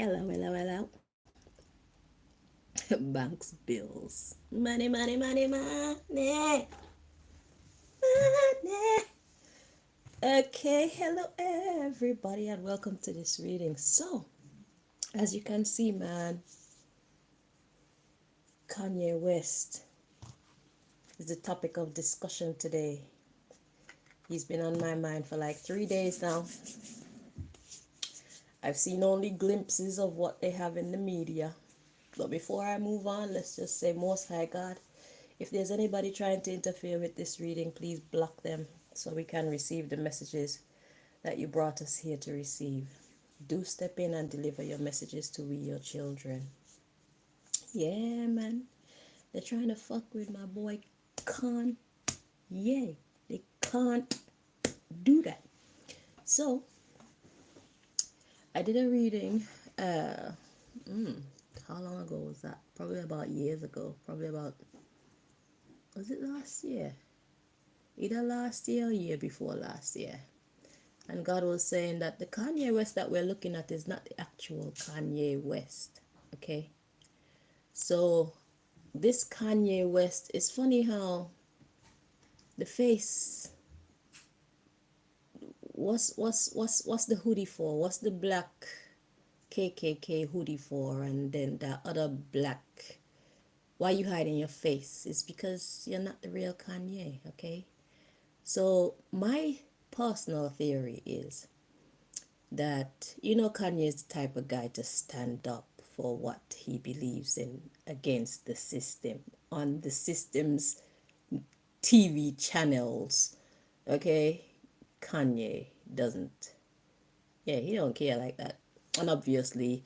Hello, hello, hello. Banks bills. Money, money, money, money. Money. Okay, hello everybody and welcome to this reading. So, as you can see, man, Kanye West is the topic of discussion today. He's been on my mind for like 3 days now. I've seen only glimpses of what they have in the media. But before I move on, let's just say, Most High God, if there's anybody trying to interfere with this reading, please block them so we can receive the messages that you brought us here to receive. Do step in and deliver your messages to we, your children. Yeah, man. They're trying to fuck with my boy Kanye. Yay. They can't do that. So, I did a reading. How long ago was that? Probably about years ago. Probably about, was it last year? Either last year or year before last year. And God was saying that the Kanye West that we're looking at is not the actual Kanye West. Okay? So this Kanye West, is funny how the face, what's the hoodie for? What's the black KKK hoodie for? And then the other black, why you hiding your face? It's because you're not the real Kanye, okay? So my personal theory is that, Kanye is the type of guy to stand up for what he believes in against the system on the system's TV channels. Okay? Kanye doesn't. Yeah, he don't care like that. And obviously,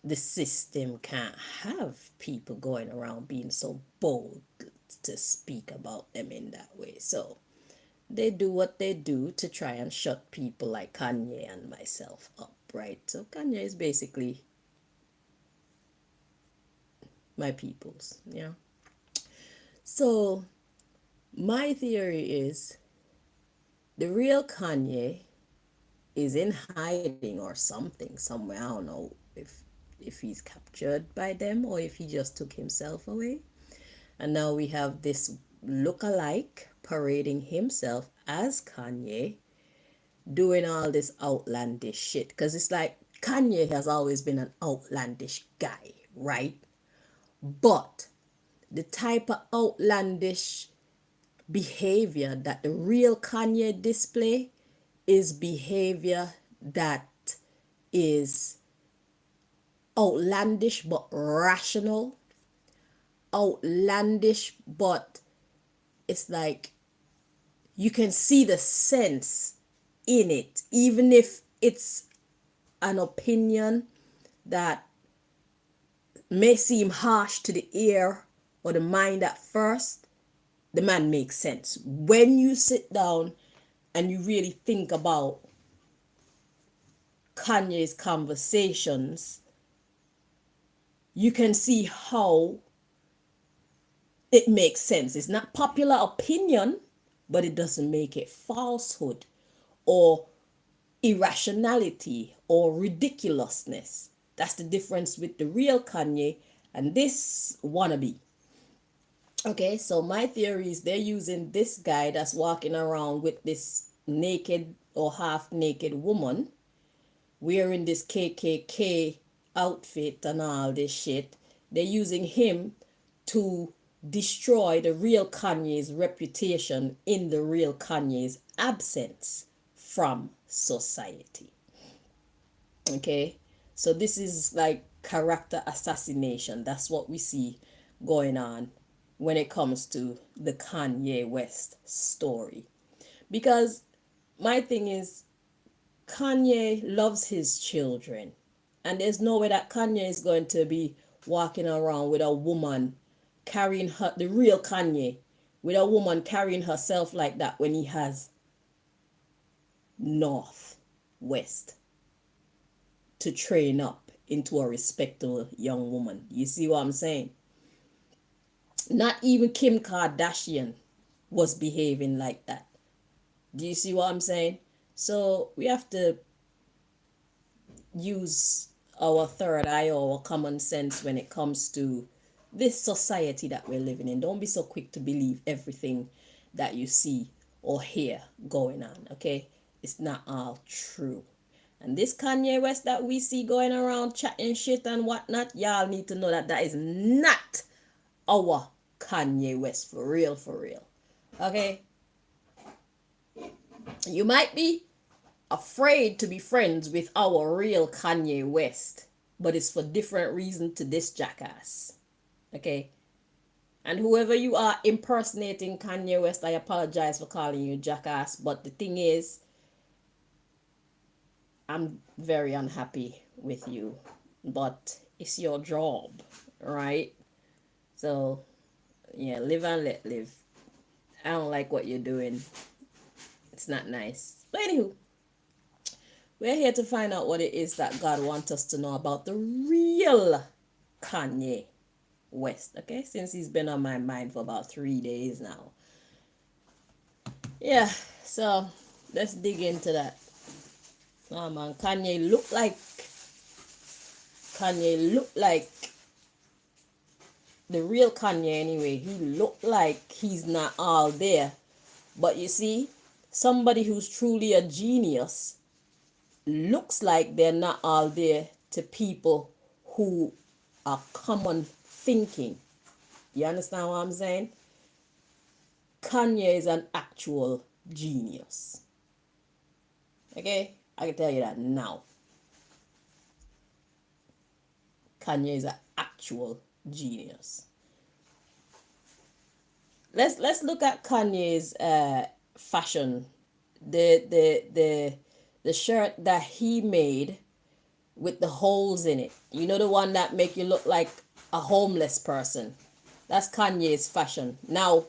the system can't have people going around being so bold to speak about them in that way. So they do what they do to try and shut people like Kanye and myself up, right? So Kanye is basically my people's, yeah. So my theory is the real Kanye is in hiding or something somewhere. I don't know if he's captured by them or if he just took himself away. And now we have this look-alike parading himself as Kanye, doing all this outlandish shit. Because it's like Kanye has always been an outlandish guy, right? But the type of outlandish behavior that the real Kanye display is behavior that is outlandish but rational, outlandish but it's like you can see the sense in it, even if it's an opinion that may seem harsh to the ear or the mind at first. The man makes sense when you sit down and you really think about Kanye's conversations. You can see how it makes sense. It's not popular opinion, but it doesn't make it falsehood or irrationality or ridiculousness. That's the difference with the real Kanye and this wannabe. Okay, so my theory is they're using this guy that's walking around with this naked or half naked woman wearing this KKK outfit and all this shit. They're using him to destroy the real Kanye's reputation in the real Kanye's absence from society. Okay, so this is like character assassination. That's what we see going on when it comes to the Kanye West story. Because my thing is, Kanye loves his children. And there's no way that Kanye is going to be walking around with a woman carrying her, the real Kanye, with a woman carrying herself like that when he has North, West to train up into a respectable young woman. You see what I'm saying? Not even Kim Kardashian was behaving like that. Do you see what I'm saying? So we have to use our third eye or our common sense when it comes to this society that we're living in. Don't be so quick to believe everything that you see or hear going on, okay? It's not all true. And this Kanye West that we see going around chatting shit and whatnot, y'all need to know that that is not our Kanye West, for real, for real. Okay? You might be afraid to be friends with our real Kanye West, but it's for different reason to this jackass. Okay? And whoever you are impersonating Kanye West, I apologize for calling you jackass, but the thing is, I'm very unhappy with you, but it's your job, right? So, yeah, live and let live. I don't like what you're doing. It's not nice. But anywho, we're here to find out what it is that God wants us to know about the real Kanye West, okay? Since he's been on my mind for about 3 days now. Yeah, so let's dig into that. Oh man, Kanye look like the real Kanye anyway. He looked like he's not all there. But you see, somebody who's truly a genius looks like they're not all there to people who are common thinking. You understand what I'm saying? Kanye is an actual genius. Okay? I can tell you that now. Kanye is an actual genius. Let's look at Kanye's fashion. The shirt that he made with the holes in it. You know, the one that make you look like a homeless person. That's Kanye's fashion. Now,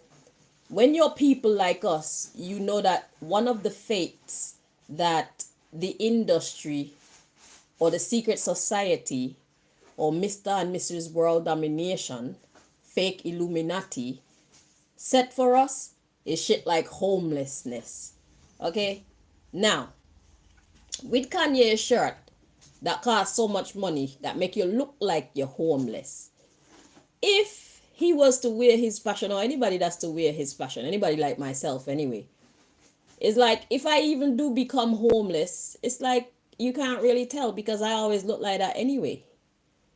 when you're people like us, you know that one of the fates that the industry or the secret society or Mr. and Mrs. World Domination, fake Illuminati, set for us is shit like homelessness. Okay? Now, with Kanye's shirt that costs so much money that make you look like you're homeless, if he was to wear his fashion, or anybody that's to wear his fashion, anybody like myself anyway, it's like if I even do become homeless, it's like you can't really tell because I always look like that anyway.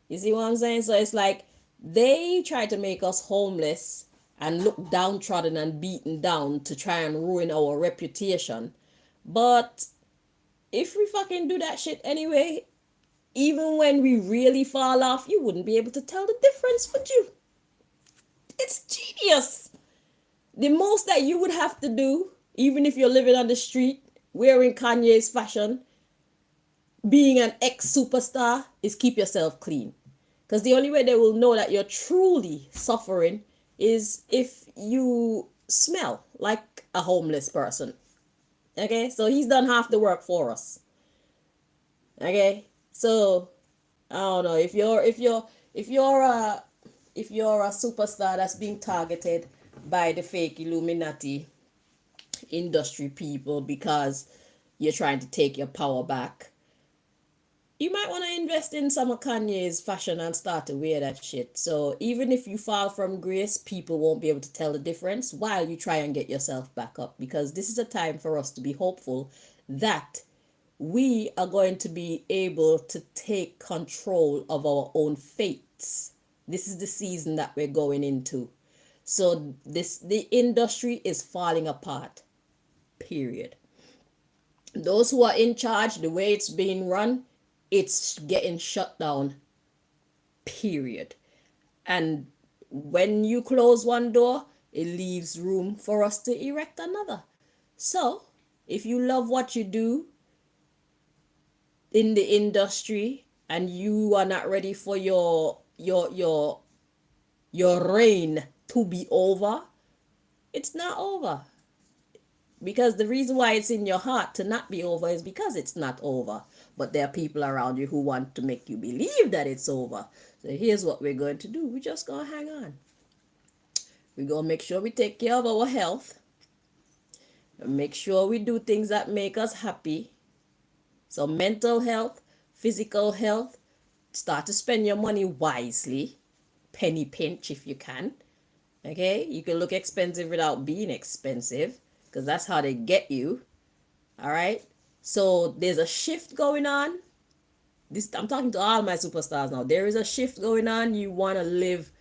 You see what I'm saying? So it's like they try to make us homeless and look downtrodden and beaten down to try and ruin our reputation. But if we fucking do that shit anyway, even when we really fall off, you wouldn't be able to tell the difference, would you? It's genius. The most that you would have to do, even if you're living on the street, wearing Kanye's fashion, being an ex-superstar, is keep yourself clean. Because the only way they will know that you're truly suffering is if you smell like a homeless person. Okay, so he's done half the work for us. Okay, so I don't know if you're a superstar that's being targeted by the fake Illuminati industry people because you're trying to take your power back, you might want to invest in some of Kanye's fashion and start to wear that shit. So even if you fall from grace, people won't be able to tell the difference while you try and get yourself back up. Because this is a time for us to be hopeful that we are going to be able to take control of our own fates. This is the season that we're going into. So the industry is falling apart. Period. Those who are in charge, the way it's being run, it's getting shut down. Period. And when you close one door, it leaves room for us to erect another. So, if you love what you do in the industry and you are not ready for your reign to be over, it's not over. Because the reason why it's in your heart to not be over is because it's not over. But there are people around you who want to make you believe that it's over. So here's what we're going to do. We're just going to hang on. We're going to make sure we take care of our health. And make sure we do things that make us happy. So mental health, physical health, Start to spend your money wisely, penny pinch if you can. Okay, you can look expensive without being expensive, because that's how they get you. All right, so there's a shift going on. This, I'm talking to all my superstars now. There is a shift going on. You want to live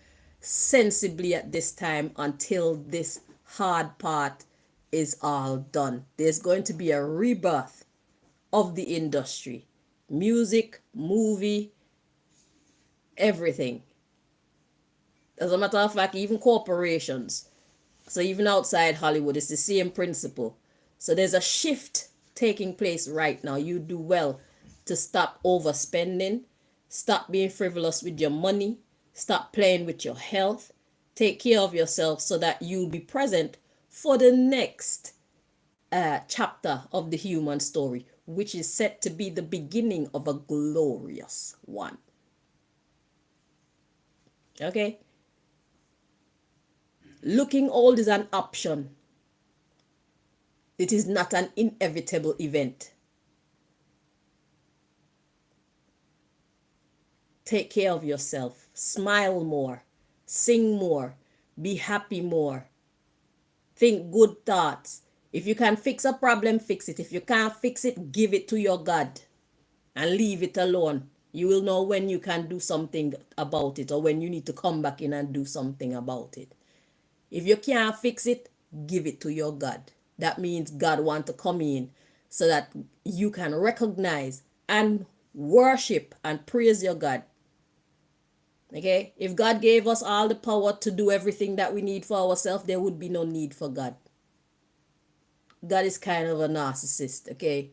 sensibly at this time until this hard part is all done. There's going to be a rebirth of the industry, music, movie, everything. As a matter of fact, even corporations. So even outside Hollywood, it's the same principle. So there's a shift taking place right now. You do well to stop overspending, stop being frivolous with your money, stop playing with your health, take care of yourself so that you'll be present for the next chapter of the human story, which is set to be the beginning of a glorious one. Okay? Looking old is an option. It is not an inevitable event. Take care of yourself. Smile more. Sing more. Be happy more. Think good thoughts. If you can fix a problem, fix it. If you can't fix it, give it to your God and leave it alone. You will know when you can do something about it or when you need to come back in and do something about it. If you can't fix it, give it to your God. That means God wants to come in so that you can recognize and worship and praise your God. Okay? If God gave us all the power to do everything that we need for ourselves, there would be no need for God. God is kind of a narcissist, okay?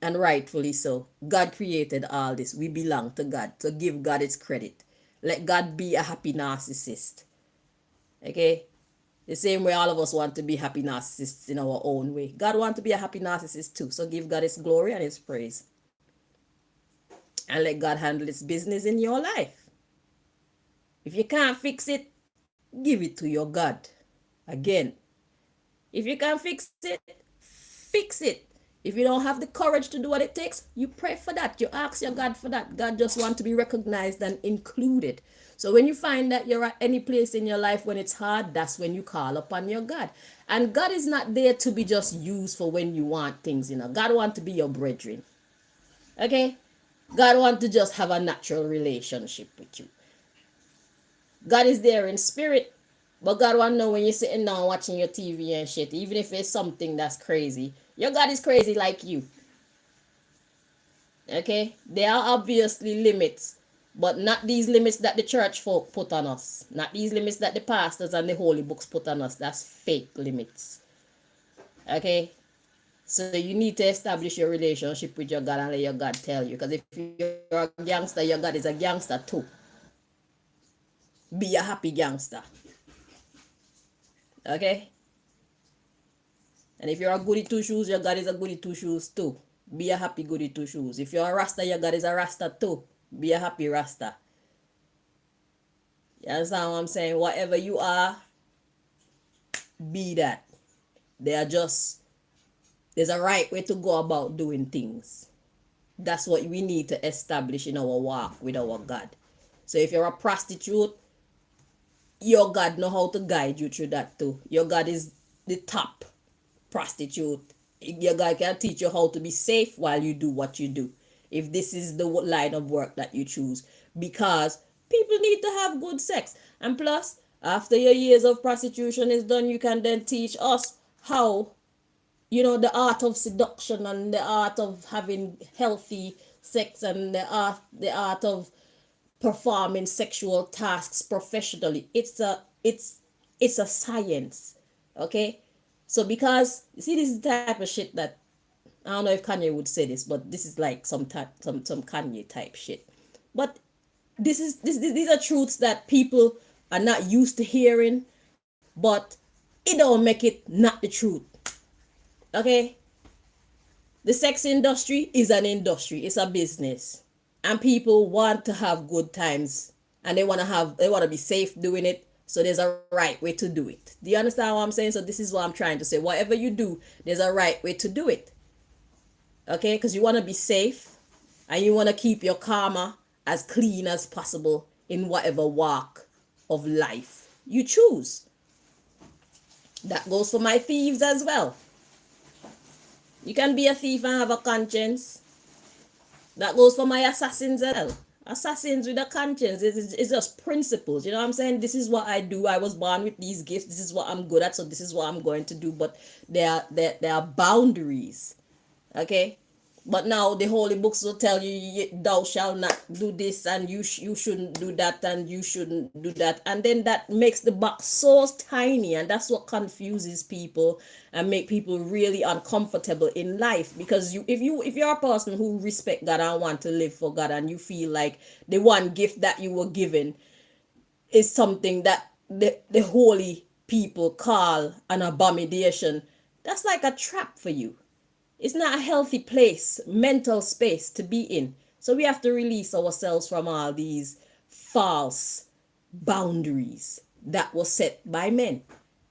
And rightfully so. God created all this. We belong to God. So give God its credit. Let God be a happy narcissist. Okay? The same way all of us want to be happy narcissists in our own way. God wants to be a happy narcissist too. So give God his glory and his praise. And let God handle his business in your life. If you can't fix it, give it to your God. Again, if you can't fix it, fix it. If you don't have the courage to do what it takes, you pray for that. You ask your God for that. God just wants to be recognized and included. So when you find that you're at any place in your life when it's hard, that's when you call upon your God. And God is not there to be just used for when you want things, God wants to be your brethren. Okay? God wants to just have a natural relationship with you. God is there in spirit. But God want to know when you're sitting down watching your TV and shit, even if it's something that's crazy, your God is crazy like you. Okay? There are obviously limits, but not these limits that the church folk put on us. Not these limits that the pastors and the holy books put on us. That's fake limits. Okay? So you need to establish your relationship with your God and let your God tell you. Because if you're a gangster, your God is a gangster too. Be a happy gangster. Okay? And if you're a goody two shoes, your God is a goody two shoes too. Be a happy goody two shoes. If you're a Rasta, your God is a Rasta too. Be a happy Rasta. You understand what I'm saying? Whatever you are, be that. There's a right way to go about doing things. That's what we need to establish in our walk with our God. So if you're a prostitute, your God know how to guide you through that too. Your God is the top prostitute. Your God can teach you how to be safe while you do what you do. If this is the line of work that you choose. Because people need to have good sex. And plus, after your years of prostitution is done, you can then teach us how, the art of seduction and the art of having healthy sex and the art of performing sexual tasks professionally. It's a science. Okay? So because you see, this is the type of shit that I don't know if Kanye would say this, but this is like some Kanye type shit. But these are truths that people are not used to hearing, but it don't make it not the truth. Okay? The sex industry is an industry. It's a business. And people want to have good times and they want to be safe doing it. So there's a right way to do it. Do you understand what I'm saying? So this is what I'm trying to say. Whatever you do, there's a right way to do it. Okay? Because you want to be safe and you want to keep your karma as clean as possible in whatever walk of life you choose. That goes for my thieves as well. You can be a thief and have a conscience. That goes for my assassins as well. Assassins with a conscience. It's just principles. You know what I'm saying? This is what I do. I was born with these gifts. This is what I'm good at. So this is what I'm going to do. But there are boundaries. Okay? But now the holy books will tell you, thou shalt not do this, and you shouldn't do that, and you shouldn't do that. And then that makes the box so tiny, and that's what confuses people and make people really uncomfortable in life. Because if you're a person who respect God and want to live for God, and you feel like the one gift that you were given is something that the holy people call an abomination, that's like a trap for you. It's not a healthy place, mental space to be in. So we have to release ourselves from all these false boundaries that were set by men.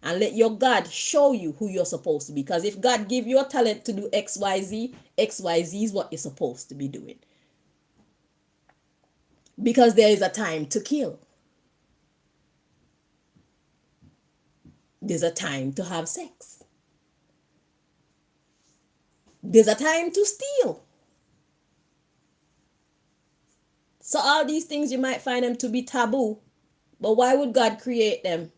And let your God show you who you're supposed to be. Because if God give you a talent to do XYZ, XYZ is what you're supposed to be doing. Because there is a time to kill. There's a time to have sex. There's a time to steal. So all these things, you might find them to be taboo. But why would God create them?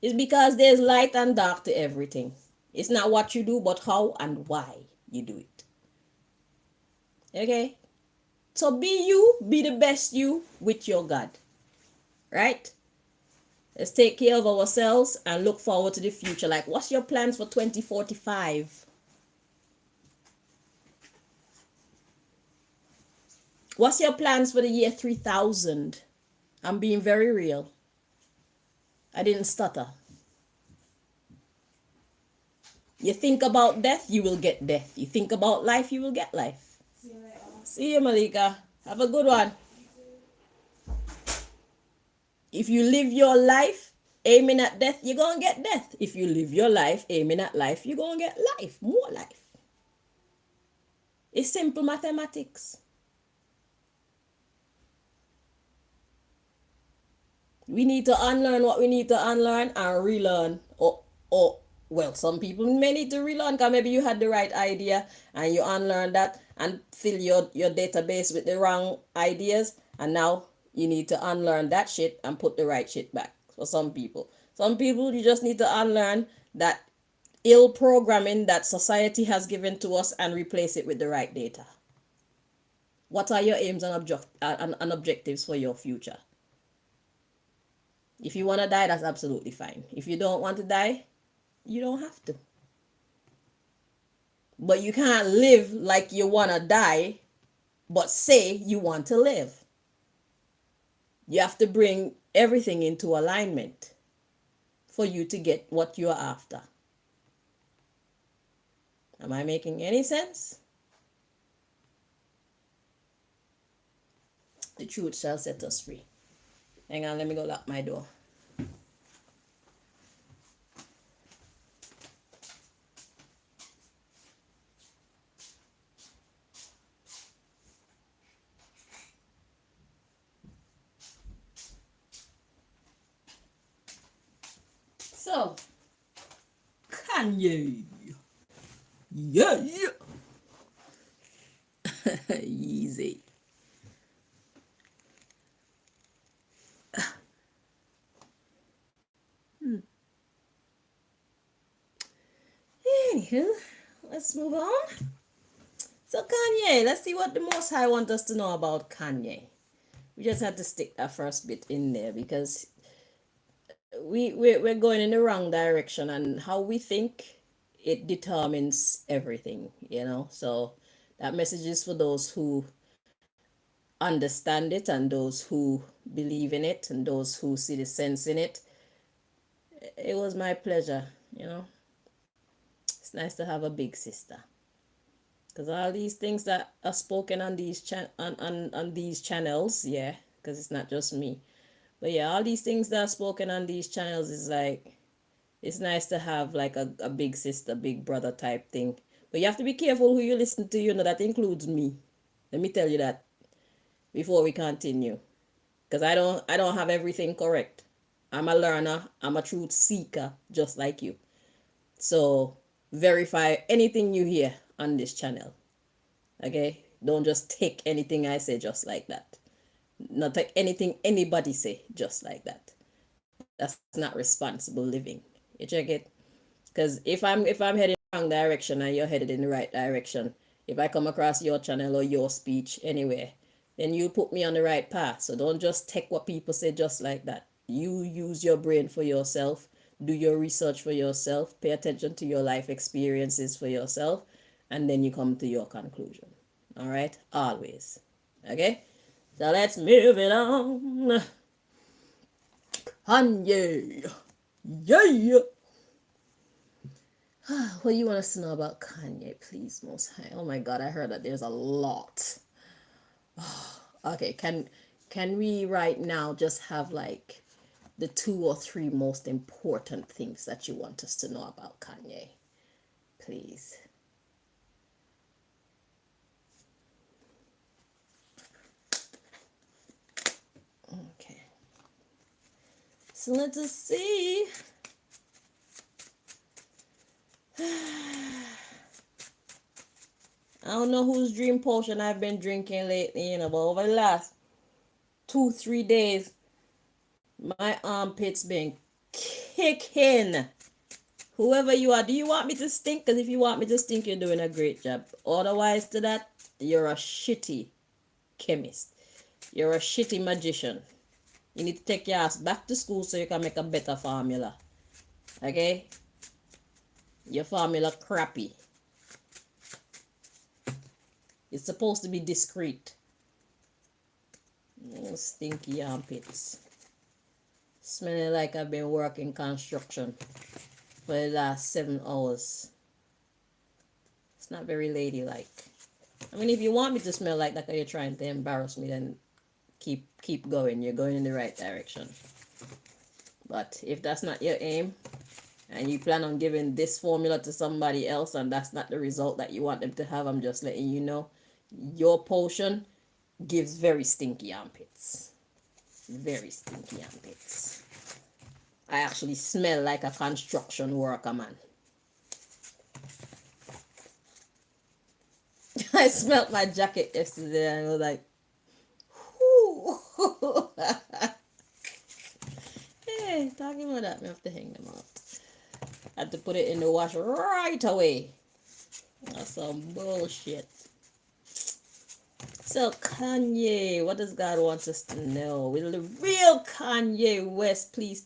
It's because there's light and dark to everything. It's not what you do, but how and why you do it. Okay? So be you, be the best you with your God. Right? Let's take care of ourselves and look forward to the future. Like, what's your plans for 2045? What's your plans for the year 3000? I'm being very real. I didn't stutter. You think about death, you will get death. You think about life, you will get life. See you, Malika. Have a good one. If you live your life aiming at death, you're going to get death. If you live your life aiming at life, you're going to get life, more life. It's simple mathematics. We need to unlearn what we need to unlearn and relearn. Well, some people may need to relearn because maybe you had the right idea and you unlearn that and fill your database with the wrong ideas. And now you need to unlearn that shit and put the right shit back. For some people. Some people, you just need to unlearn that ill programming that society has given to us and replace it with the right data. What are your aims and objectives for your future? If you want to die, that's absolutely fine. If you don't want to die, you don't have to. But you can't live like you want to die, but say you want to live. You have to bring everything into alignment for you to get what you're after. Am I making any sense? The truth shall set us free. Hang on, let me go lock my door. So, Kanye. Yeah. Easy. Anywho, let's move on. So Kanye, let's see what the Most High wants us to know about Kanye. We just had to stick that first bit in there because we're going in the wrong direction, and how we think, it determines everything, So that message is for those who understand it and those who believe in it and those who see the sense in it. It was my pleasure, It's nice to have a big sister. Because all these things that are spoken on these on these channels, yeah, because it's not just me. But yeah, all these things that are spoken on these channels is like, it's nice to have like a big sister, big brother type thing. But you have to be careful who you listen to, that includes me. Let me tell you that. before we continue. Because I don't have everything correct. I'm a learner, I'm a truth seeker, just like you. So verify anything you hear on this channel. Okay? Don't just take anything I say just like that. Not take anything anybody say just like that. That's not responsible living. You check it? Because if I'm heading in the wrong direction and you're headed in the right direction, if I come across your channel or your speech anywhere, then you put me on the right path. So don't just take what people say just like that. You use your brain for yourself, do your research for yourself, pay attention to your life experiences for yourself, and then you come to your conclusion. All right? Always. Okay? So let's move it on. Kanye. Yeah. What do you want us to know about Kanye, please, Most High? Oh my God, I heard that there's a lot. Okay, can we right now just have like the 2 or 3 most important things that you want us to know about Kanye, please? Okay. So let us see. I don't know whose dream potion I've been drinking lately, but over the last 2-3 days, my armpits been kicking. Whoever you are, do you want me to stink? Because if you want me to stink, you're doing a great job. Otherwise to that, you're a shitty chemist. You're a shitty magician. You need to take your ass back to school so you can make a better formula. Okay? Your formula crappy. It's supposed to be discreet. Oh, stinky armpits. Smelling like I've been working construction for the last 7 hours. It's not very ladylike. I mean, if you want me to smell like that, or you're trying to embarrass me, then keep going. You're going in the right direction. But if that's not your aim, and you plan on giving this formula to somebody else, and that's not the result that you want them to have, I'm just letting you know, your potion gives very stinky armpits. Very stinky armpits. I actually smell like a construction worker, man. I smelled my jacket yesterday and I was like, whoo. Hey, talking about that, I have to hang them out. I had to put it in the wash right away. That's some bullshit. So Kanye, what does God want us to know? Will the real Kanye West please?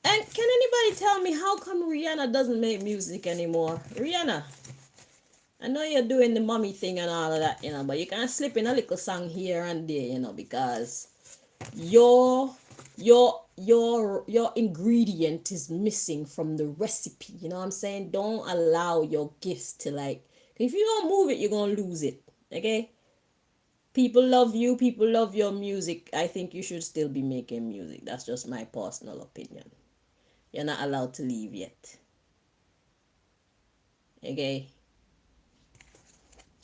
And can anybody tell me how come Rihanna doesn't make music anymore? Rihanna, I know you're doing the mommy thing and all of that, but you can slip in a little song here and there, because your ingredient is missing from the recipe. You know what I'm saying? Don't allow your gifts to if you don't move it, you're gonna lose it. Okay? People love you, people love your music. I think you should still be making music. That's just my personal opinion. You're not allowed to leave yet. Okay?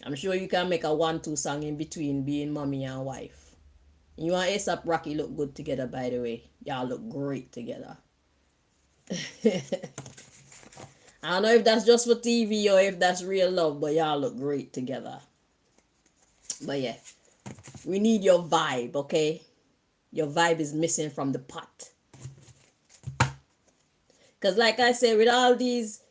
I'm sure you can make a 1-2 song in between being mommy and wife. You and A$AP Rocky look good together, by the way. Y'all look great together. I don't know if that's just for TV or if that's real love, but y'all look great together. But yeah, we need your vibe, okay? Your vibe is missing from the pot. Because like I said, with all these,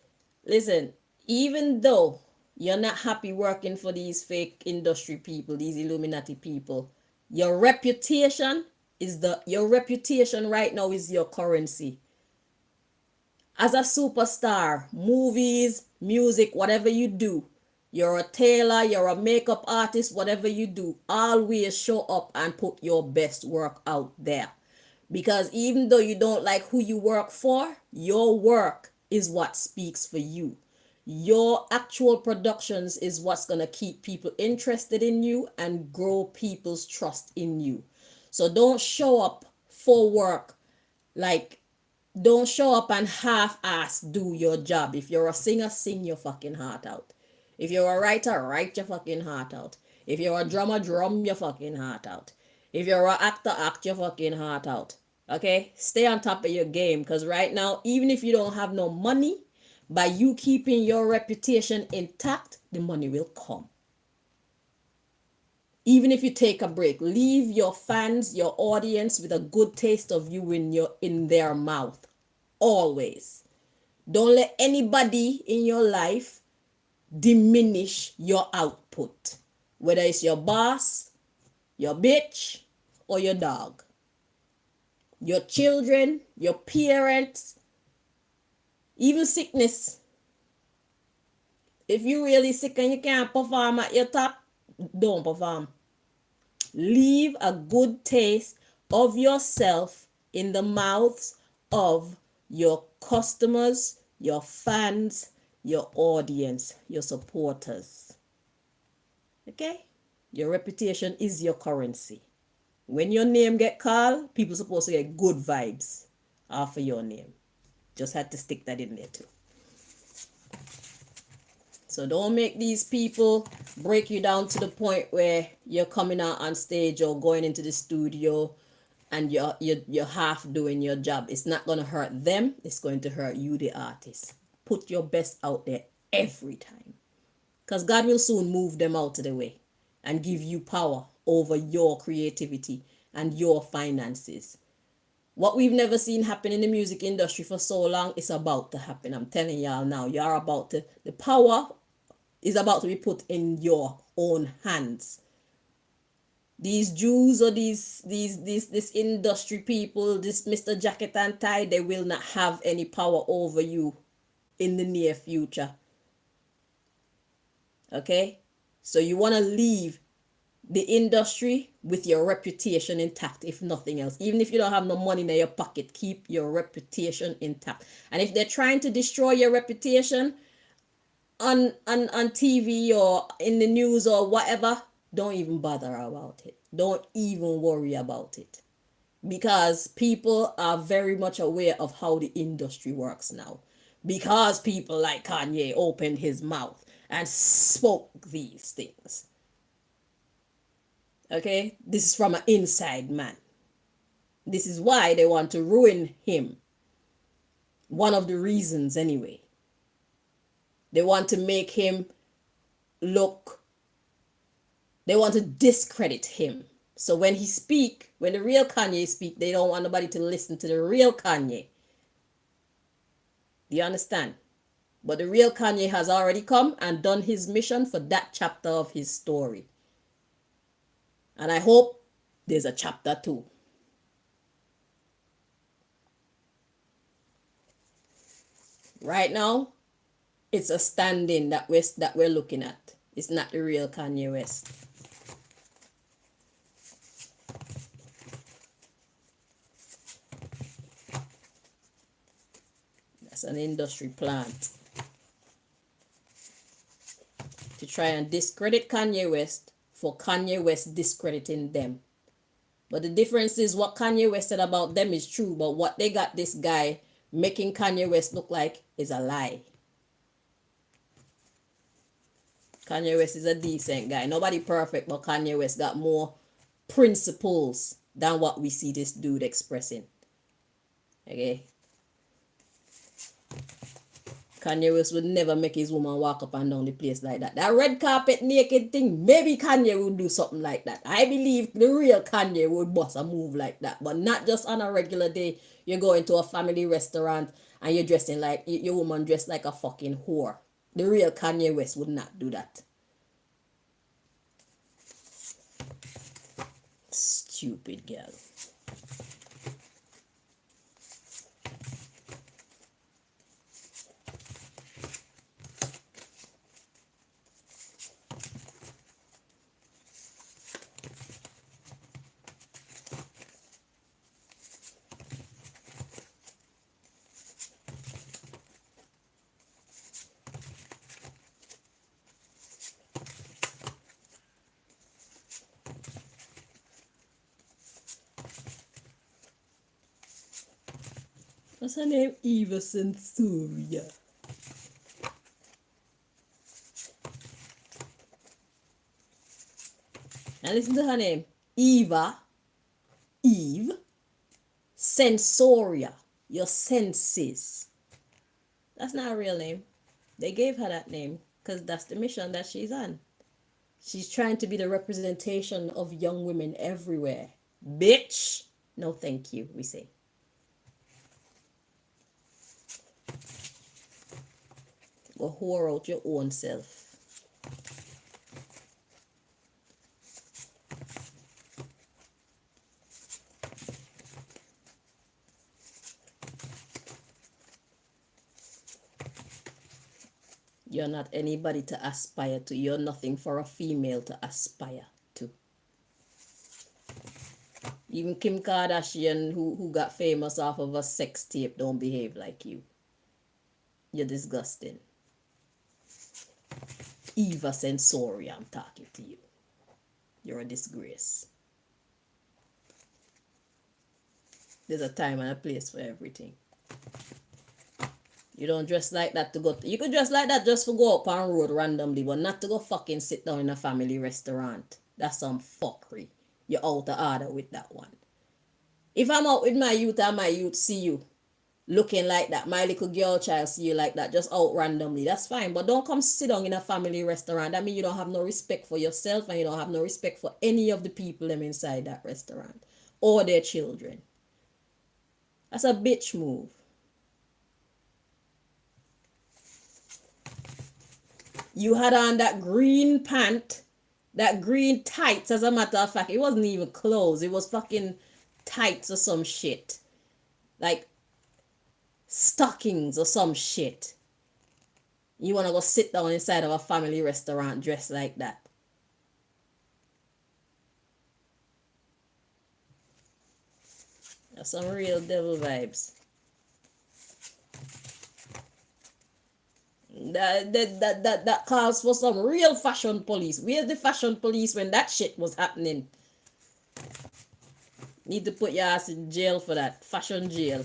listen, even though you're not happy working for these fake industry people, these Illuminati people, your reputation right now is your currency. As a superstar, movies, music, whatever you do, you're a tailor, you're a makeup artist, whatever you do, always show up and put your best work out there. Because even though you don't like who you work for, your work is what speaks for you. Your actual productions is what's going to keep people interested in you and grow people's trust in you. So don't show up for work don't show up and half-ass do your job. If you're a singer, sing your fucking heart out. If you're a writer, write your fucking heart out. If you're a drummer, drum your fucking heart out. If you're an actor, act your fucking heart out. Okay? Stay on top of your game. Because right now, even if you don't have no money, by you keeping your reputation intact, the money will come. Even if you take a break, leave your fans, your audience with a good taste of you in their mouth. Always. Don't let anybody in your life diminish your output. Whether it's your boss, your bitch, or your dog. Your children, your parents, even sickness. If you're really sick and you can't perform at your top, don't perform. Leave a good taste of yourself in the mouths of your customers, your fans, your audience, your supporters. Okay? Your reputation is your currency. When your name get called, people supposed to get good vibes off of your name. Just had to stick that in there too. So don't make these people break you down to the point where you're coming out on stage or going into the studio and you're half doing your job. It's not going to hurt them. It's going to hurt you, the artist. Put your best out there every time. Because God will soon move them out of the way and give you power over your creativity and your finances. What we've never seen happen in the music industry for so long is about to happen. I'm telling y'all now, the power is about to be put in your own hands. These Jews or this industry people, this Mr. Jacket and Tie, they will not have any power over you in the near future. Okay? So you want to leave the industry with your reputation intact, if nothing else. Even if you don't have no money in your pocket, keep your reputation intact. And if they're trying to destroy your reputation on TV or in the news or whatever, don't even bother about it. Don't even worry about it. Because people are very much aware of how the industry works now. Because people like Kanye opened his mouth and spoke these things. Okay? This is from an inside man. This is why they want to ruin him. One of the reasons anyway. They want to make him look, they want to discredit him. So when the real Kanye speak, they don't want nobody to listen to the real Kanye. Do you understand? But the real Kanye has already come and done his mission for that chapter of his story. And I hope there's a chapter 2. Right now, it's a stand-in that we're looking at. It's not the real Kanye West. That's an industry plant to try and discredit Kanye West for Kanye West discrediting them. But the difference is what Kanye West said about them is true, but what they got this guy making Kanye West look like is a lie. Kanye West is a decent guy. Nobody perfect, but Kanye West got more principles than what we see this dude expressing. Okay? Kanye West would never make his woman walk up and down the place like that. That red carpet naked thing, maybe Kanye would do something like that. I believe the real Kanye would bust a move like that. But not just on a regular day. You go into a family restaurant and you're dressing like, your woman dressed like a fucking whore. The real Kanye West would not do that. Stupid girl. What's her name? Censoria. And listen to her name. Eva Censoria, your senses. That's not a real name. They gave her that name because that's the mission that she's on. She's trying to be the representation of young women everywhere. Bitch! No, thank you, we say. Go whore out your own self. You're not anybody to aspire to. You're nothing for a female to aspire to. Even Kim Kardashian, who got famous off of a sex tape, don't behave like you. You're disgusting. Eva Censori, I'm talking to you. You're a disgrace. There's a time and a place for everything. You don't dress like that to go. You could dress like that just to go up on road randomly, but not to go fucking sit down in a family restaurant. That's some fuckery. You're out of order with that one. If I'm out with my youth and my youth see you looking like that, my little girl child see you like that, just out randomly, that's fine. But don't come sit down in a family restaurant. That means you don't have no respect for yourself and you don't have no respect for any of the people them inside that restaurant or their children. That's a bitch move. You had on that green pant, that green tights, as a matter of fact. It wasn't even clothes. It was fucking tights or some shit. Like stockings or some shit. You want to go sit down inside of a family restaurant dressed like that. That's some real devil vibes. That calls for some real fashion police. Where's the fashion police when that shit was happening? Need to put your ass in jail for that. Fashion jail.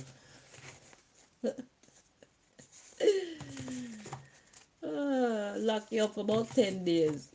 Lock you up for about 10 days.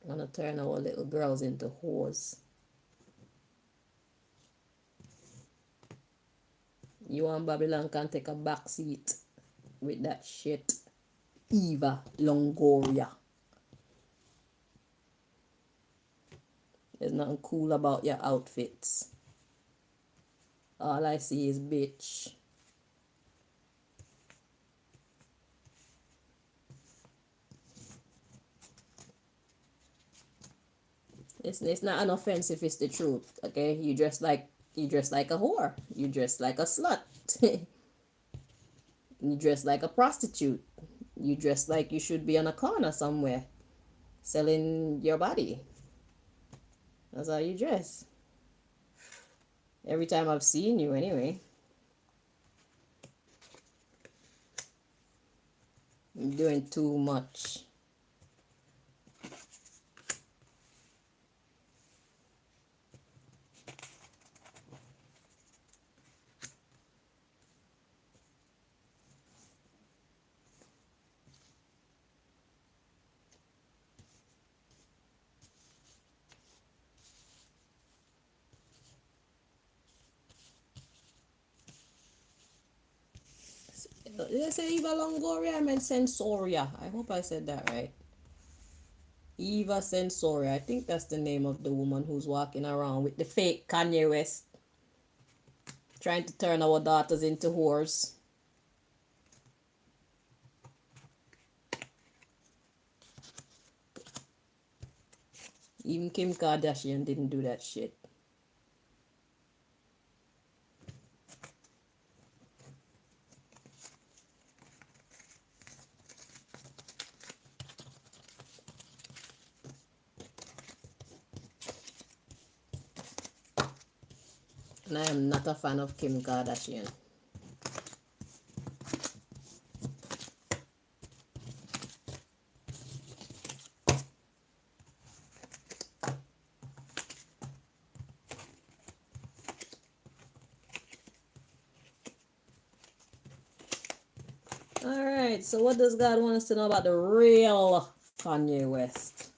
Wanna turn our little girls into whores. You and Babylon can take a back seat with that shit. Eva Longoria. There's nothing cool about your outfits. All I see is bitch. It's not an offense if it's the truth, okay? You dress like a whore. You dress like a slut. You dress like a prostitute. You dress like you should be on a corner somewhere selling your body. That's how you dress. Every time I've seen you anyway. You're doing too much. Did I say Eva Longoria? I meant Censoria. I hope I said that right. Eva Censoria. I think that's the name of the woman who's walking around with the fake Kanye West. Trying to turn our daughters into whores. Even Kim Kardashian didn't do that shit. And I am not a fan of Kim Kardashian. Alright, so what does God want us to know about the real Kanye West?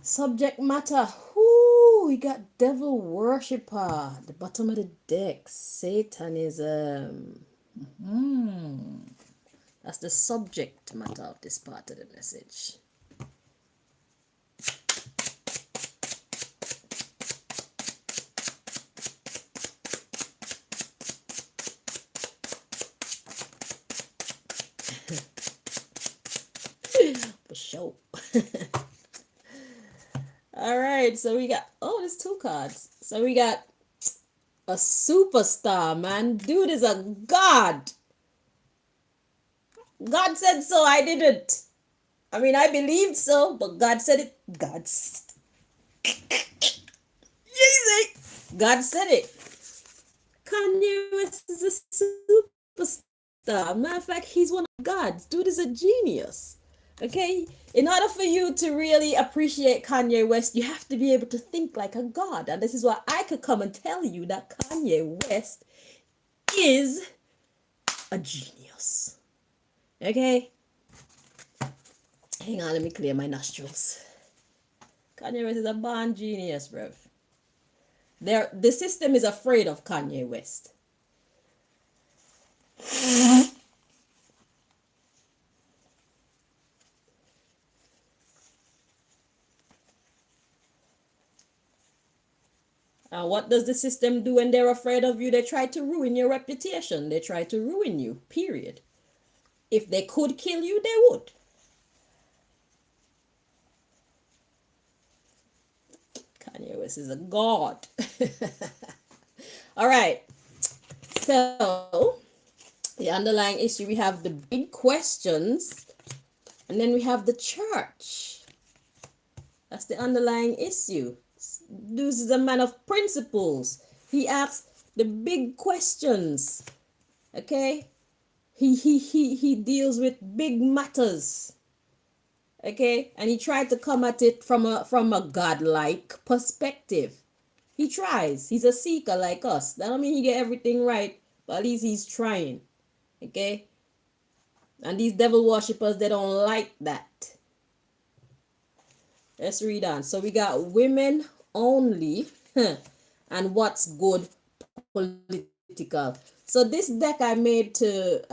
Subject matter. Whoo, we got devil worshipper. The bottom of the deck. Satanism. That's the subject matter of this part of the message. For sure. All right, so we got, oh, there's two cards. So we got a superstar, man. Dude is a god. God said so, I didn't. I mean, I believed so, but God said it. God said it. Kanye West is a superstar. Matter of fact, he's one of God's. Dude is a genius. Okay? In order for you to really appreciate Kanye West, you have to be able to think like a god. And this is why I could come and tell you that Kanye West is a genius. Okay? Hang on, let me clear my nostrils. Kanye West is a born genius, bro. The system is afraid of Kanye West. What does the system do when they're afraid of you? They try to ruin your reputation. They try to ruin you, period. If they could kill you, they would. Kanye West is a god. All right. So, the underlying issue, we have the big questions, and then we have the church. That's the underlying issue. This is a man of principles. He asks the big questions. Okay? He deals with big matters. Okay? And he tried to come at it from a godlike perspective. He tries. He's a seeker like us. That don't mean he get everything right, but at least he's trying. Okay? And these devil worshippers, they don't like that. Let's read on. So we got women only and what's good political. So this deck I made to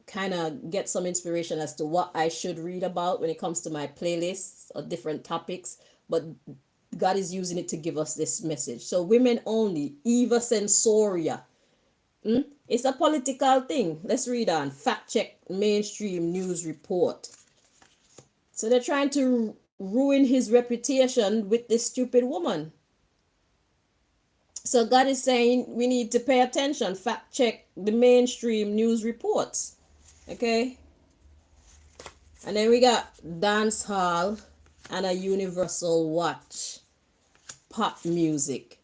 kind of get some inspiration as to what I should read about when it comes to my playlists or different topics, but God is using it to give us this message. So women only, Eva Censoria. It's a political thing. Let's read on. Fact check mainstream news report. So they're trying to ruin his reputation with this stupid woman. So God is saying we need to pay attention, fact check the mainstream news reports. Okay? And then we got dance hall and a universal watch. Pop music.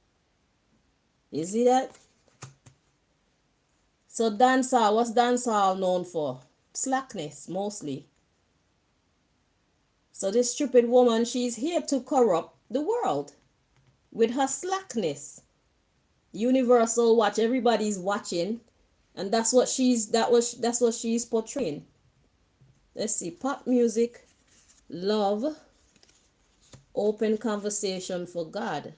You see that? So dance hall, what's dance hall known for? Slackness, mostly. So this stupid woman, she's here to corrupt the world with her slackness. Universal watch, everybody's watching, and that's what she's portraying. Let's see, pop music, love, open conversation for God.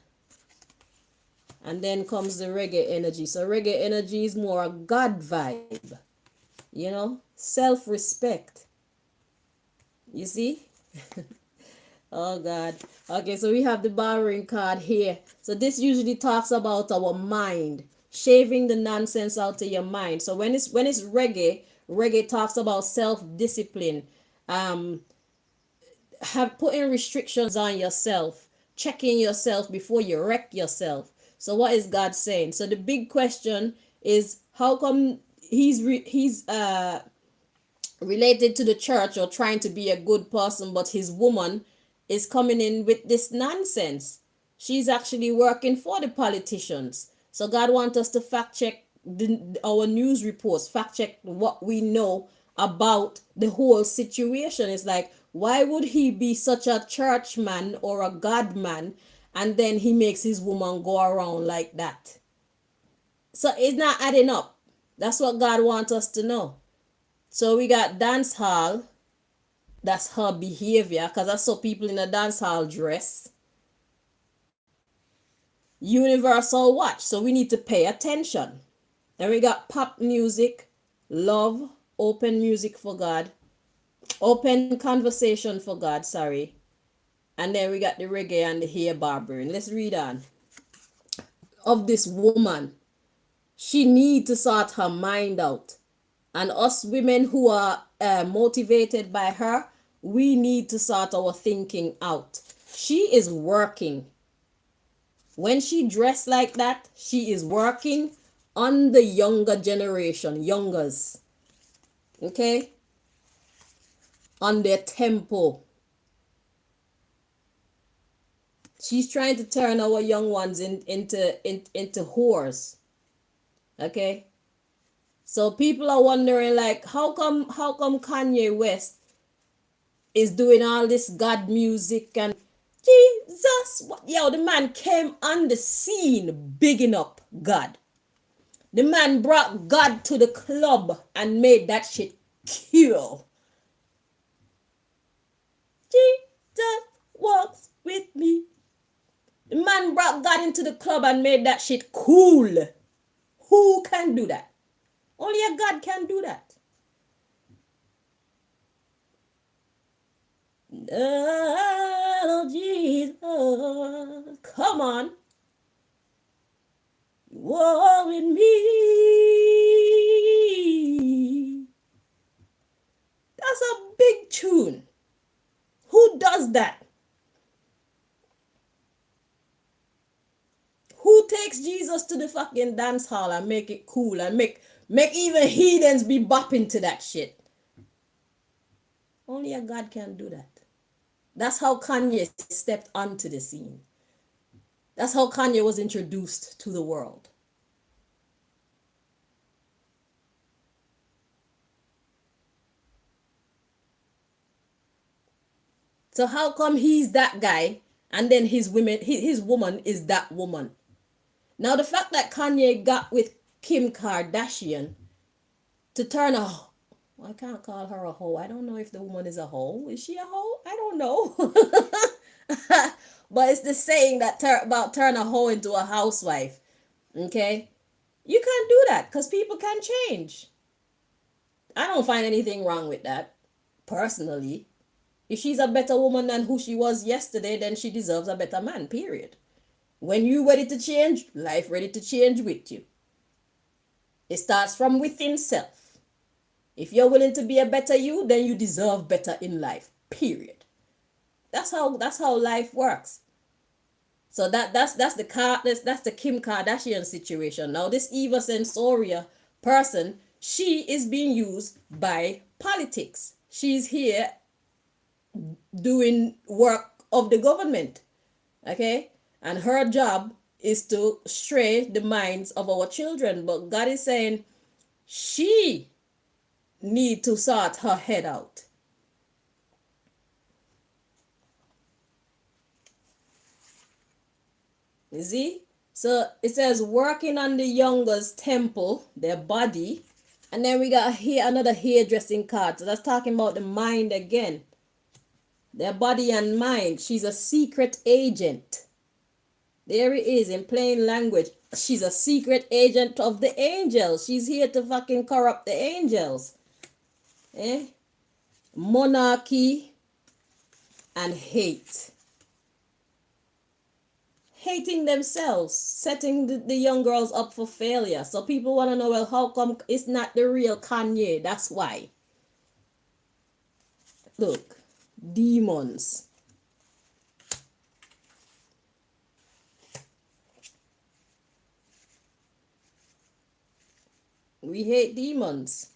And then comes the reggae energy. So reggae energy is more a God vibe. You know, self-respect. You see? Oh God. Okay, so we have the borrowing card here. So this usually talks about our mind, shaving the nonsense out of your mind. So when it's reggae, Reggae talks about self-discipline, um, have putting restrictions on yourself, checking yourself before you wreck yourself. So what is God saying? So the big question is, how come he's related to the church or trying to be a good person, but his woman is coming in with this nonsense? She's actually working for the politicians. So God wants us to fact check our news reports, fact check what we know about the whole situation. It's like, why would he be such a churchman or a God man, and then he makes his woman go around like that? So it's not adding up. That's what God wants us to know. So we got dance hall. That's her behavior, because I saw people in a dance hall dress. Universal watch. So we need to pay attention. Then we got pop music, love, open music for God, open conversation for God, sorry. And then we got the reggae and the hair barbering. Let's read on. Of this woman, she need to sort her mind out. And us women who are motivated by her, we need to sort our thinking out. She is working. When she dressed like that, she is working on the younger generation, youngers. Okay? On their tempo. She's trying to turn our young ones into whores. Okay? So people are wondering, like, how come Kanye West is doing all this God music and Jesus? Yo, the man came on the scene bigging up God. The man brought God to the club and made that shit cool. Jesus walks with me. The man brought God into the club and made that shit cool. Who can do that? Only a God can do that. Oh, Jesus. Come on. Walk with me. That's a big tune. Who does that? Who takes Jesus to the fucking dance hall and make it cool and make even heathens be bopping to that shit? Only a God can do that. That's how Kanye stepped onto the scene. That's how Kanye was introduced to the world. So how come he's that guy and then his woman is that woman? Now the fact that Kanye got with Kim Kardashian to turn a, I can't call her a hoe. I don't know if the woman is a hoe. Is she a hoe? I don't know. But it's the saying that about turn a hoe into a housewife. Okay? You can't do that because people can change. I don't find anything wrong with that, personally. If she's a better woman than who she was yesterday, then she deserves a better man, period. When you ready to change, life ready to change with you. It starts from within self. If you're willing to be a better you, then you deserve better in life, period. That's how life works. So that's the Kim Kardashian situation. Now this Eva Censoria person, she is being used by politics. She's here doing work of the government. Okay? And her job is to stray the minds of our children. But God is saying she need to sort her head out. You see? So it says working on the youngest temple, their body. And then we got here another hairdressing card. So that's talking about the mind again. Their body and mind. She's a secret agent. There it is in plain language. She's a secret agent of the angels. She's here to fucking corrupt the angels. Eh? Monarchy and hate. hating themselves, setting the young girls up for failure. So people want to know, well, how come it's not the real Kanye? That's why. Look, demons. We hate demons.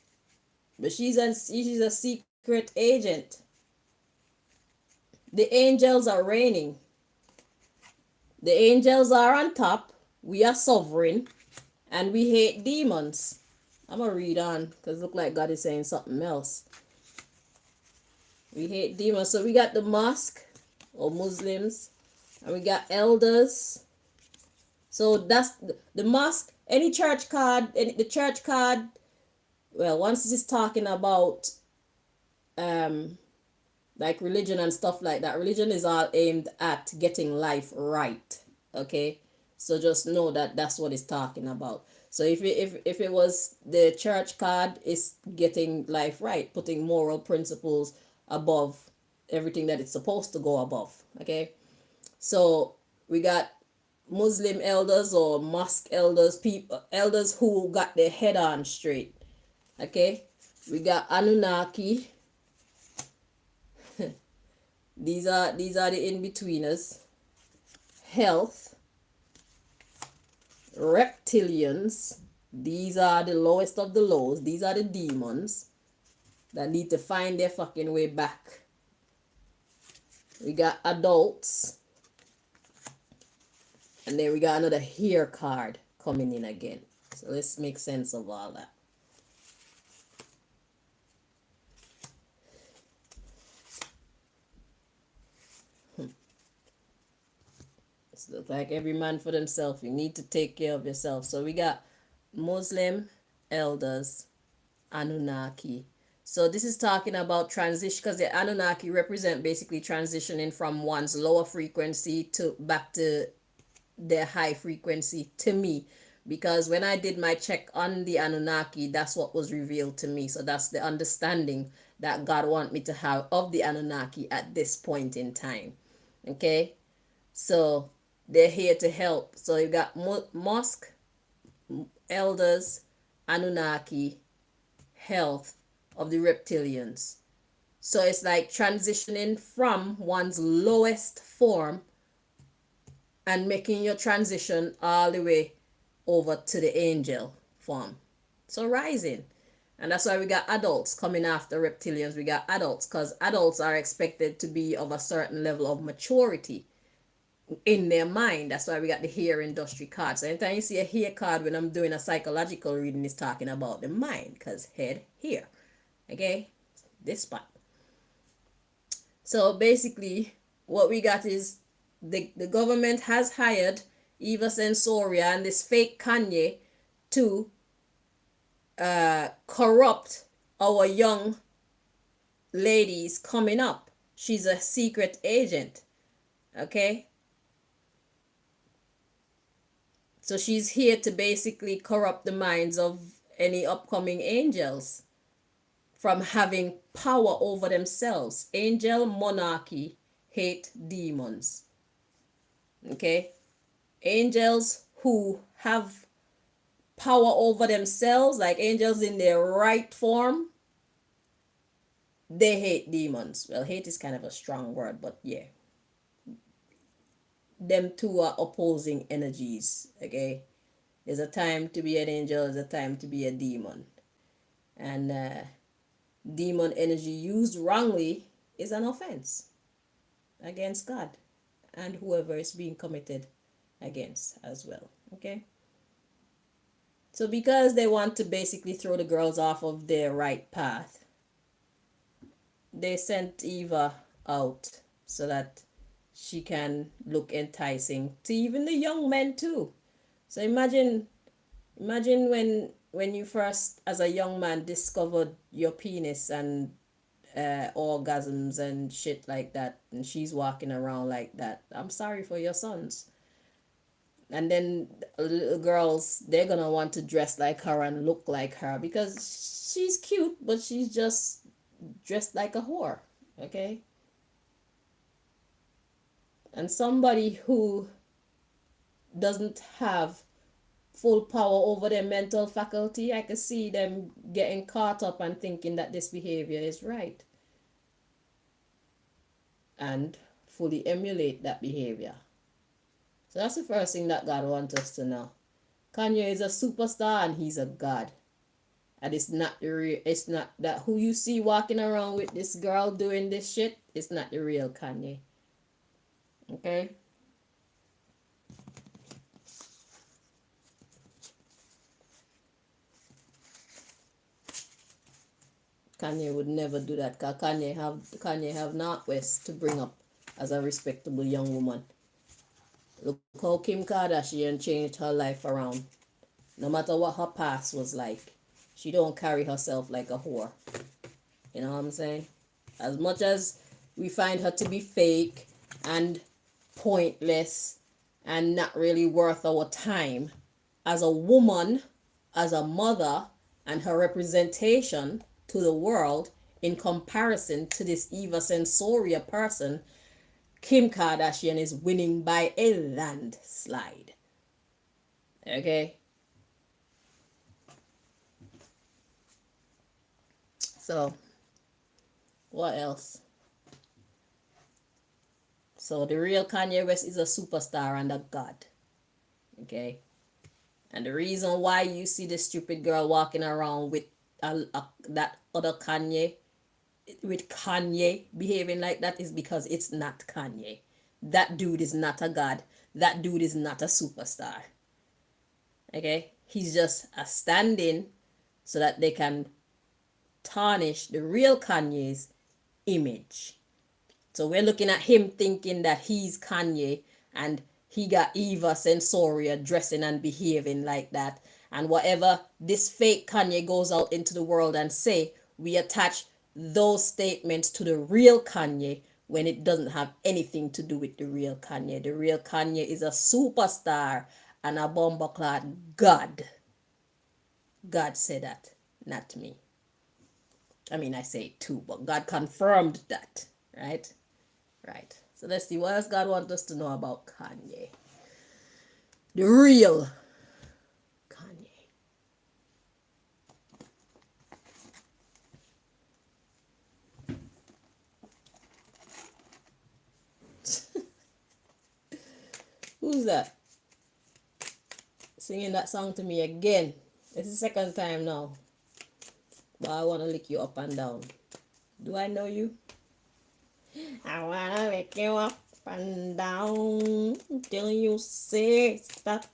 But she's a secret agent. The angels are reigning. The angels are on top. We are sovereign. And we hate demons. I'm going to read on because it look like God is saying something else. We hate demons. So we got the mosque or Muslims. And we got elders. So that's the mosque. Any church card, the church card. Well, once it's talking about like religion and stuff like that, religion is all aimed at getting life right. Okay, so just know that that's what it's talking about. So if it was the church card, is getting life right, putting moral principles above everything that it's supposed to go above. Okay, so we got Muslim elders or mosque elders, people elders who got their head on straight. Okay, we got Anunnaki. These are the in-betweeners. Health. Reptilians. These are the lowest of the lows. These are the demons that need to find their fucking way back. We got adults. And then we got another here card coming in again. So let's make sense of all that. It looks like every man for themselves. You need to take care of yourself. So we got Muslim elders, Anunnaki. So this is talking about transition, because the Anunnaki represent basically transitioning from one's lower frequency to back to their high frequency, to me. Because when I did my check on the Anunnaki, that's what was revealed to me. So that's the understanding that God want me to have of the Anunnaki at this point in time. Okay, so they're here to help. So you got mosque, elders, Anunnaki, health of the reptilians. So it's like transitioning from one's lowest form and making your transition all the way over to the angel form. So rising. And that's why we got adults coming after reptilians. We got adults because adults are expected to be of a certain level of maturity in their mind. That's why we got the hair industry card. So anytime you see a hair card when I'm doing a psychological reading, it's talking about the mind, because head here. Okay, this spot. So basically what we got is the government has hired Eva Censoria and this fake Kanye to corrupt our young ladies coming up. She's a secret agent. Okay, so she's here to basically corrupt the minds of any upcoming angels from having power over themselves. Angel monarchy hate demons. Okay? Angels who have power over themselves, like angels in their right form, they hate demons. Well, hate is kind of a strong word, but yeah. Them two are opposing energies. Okay? There's a time to be an angel, there's a time to be a demon. And demon energy used wrongly is an offense against God and whoever is being committed against as well. Okay, so because they want to basically throw the girls off of their right path, they sent Eva out so that she can look enticing to even the young men too. So imagine when you first as a young man discovered your penis and orgasms and shit like that, and she's walking around like that. I'm sorry for your sons. And then little girls, they're gonna want to dress like her and look like her because she's cute, but she's just dressed like a whore. Okay, and somebody who doesn't have full power over their mental faculty, I could see them getting caught up and thinking that this behavior is right and fully emulate that behavior. So that's the first thing that God wants us to know. Kanye is a superstar and he's a god. And it's not the real, it's not that who you see walking around with this girl doing this shit, it's not the real Kanye. Okay? Kanye would never do that because Kanye have Northwest to bring up as a respectable young woman. Look how Kim Kardashian changed her life around. No matter what her past was like, she don't carry herself like a whore. You know what I'm saying? As much as we find her to be fake and pointless and not really worth our time, as a woman, as a mother, and her representation to the world in comparison to this Eva Censoria person, Kim Kardashian is winning by a landslide. Okay? So, what else? So, the real Kanye West is a superstar and a god. Okay? And the reason why you see this stupid girl walking around with that other Kanye, with Kanye behaving like that, is because it's not Kanye. That dude is not a god. That dude is not a superstar. Okay? He's just a stand-in so that they can tarnish the real Kanye's image. So we're looking at him thinking that he's Kanye and he got Eva Censoria dressing and behaving like that. And whatever this fake Kanye goes out into the world and say, we attach those statements to the real Kanye when it doesn't have anything to do with the real Kanye. The real Kanye is a superstar and a bomboclat god. God said that, not me. I mean, I say it too, but God confirmed that, right? Right. So let's see, what else God wants us to know about Kanye? The real Kanye. Who's that? Singing that song to me again. It's the second time now. But I want to lick you up and down. Do I know you? I want to lick you up and down till you say stop.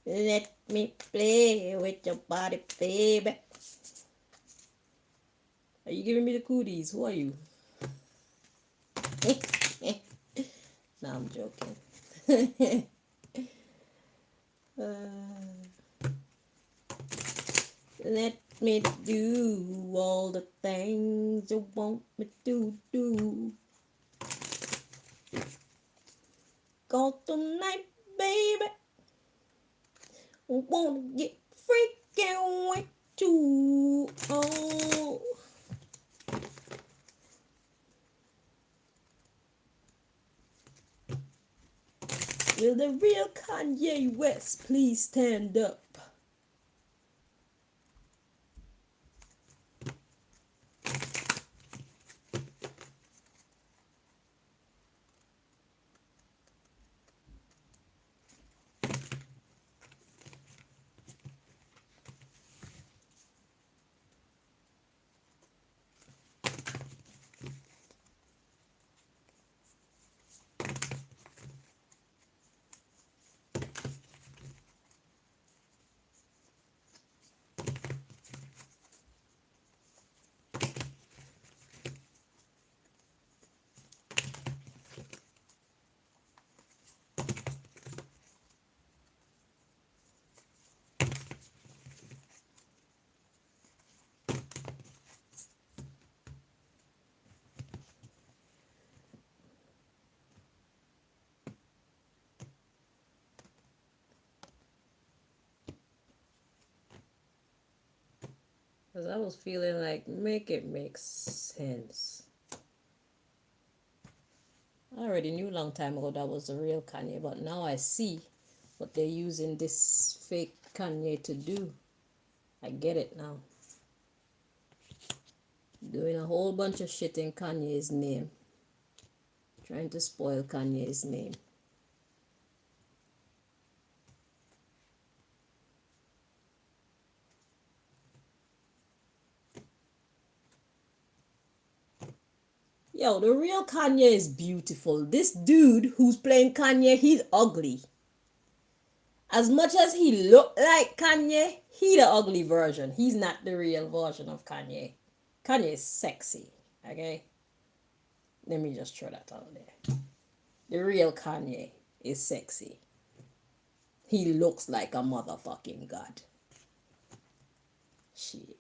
Let me play with your body, baby. Are you giving me the cooties? Who are you? No, I'm joking. Let me do all the things you want me to do. Go tonight, baby. Wanna get freaking with you. Oh. Will the real Kanye West please stand up? Because I was feeling like, make it make sense. I already knew a long time ago that was the real Kanye, but now I see what they're using this fake Kanye to do. I get it now. Doing a whole bunch of shit in Kanye's name. Trying to spoil Kanye's name. Yo, the real Kanye is beautiful. This dude who's playing Kanye, he's ugly. As much as he looked like Kanye, he the ugly version. He's not the real version of Kanye. Kanye is sexy, okay? Let me just throw that out there. The real Kanye is sexy. He looks like a motherfucking god. Shit.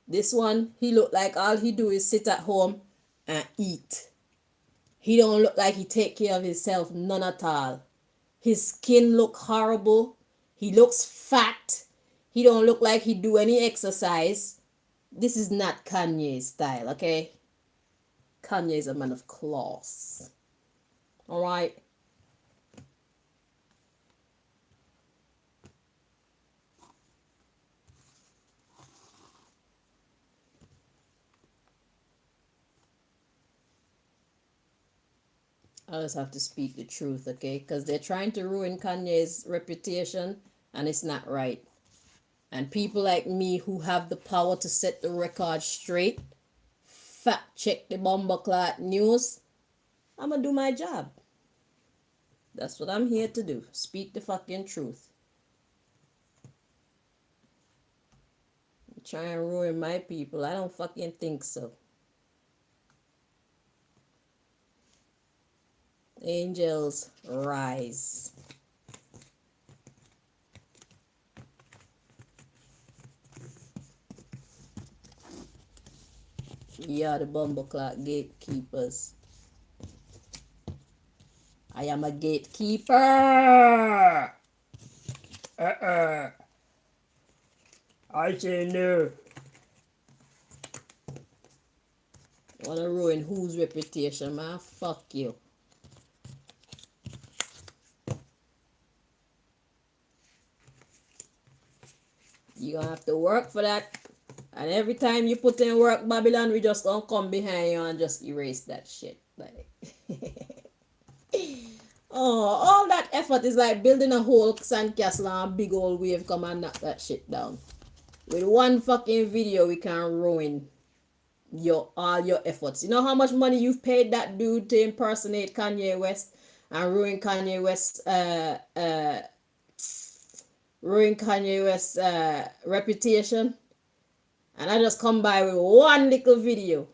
This one, he look like all he do is sit at home and eat. He don't look like he take care of himself, none at all. His skin look horrible. He looks fat. He don't look like he do any exercise. This is not Kanye's style, okay? Kanye is a man of class. Alright? I just have to speak the truth, okay? Because they're trying to ruin Kanye's reputation, and it's not right. And people like me who have the power to set the record straight, fact check the bumbleclot news, I'm gonna do my job. That's what I'm here to do. Speak the fucking truth. Try and ruin my people. I don't fucking think so. Angels rise. Yeah, the bumbleclot gatekeepers. I am a gatekeeper. I say no. Wanna ruin whose reputation, man? Fuck you. You gonna have to work for that. And every time you put in work, Babylon, we just gonna come behind you and just erase that shit. Like, oh, all that effort is like building a whole sandcastle and a big old wave come and knock that shit down. With one fucking video, we can ruin all your efforts. You know how much money you've paid that dude to impersonate Kanye West and ruin Kanye West's reputation? And I just come by with one little video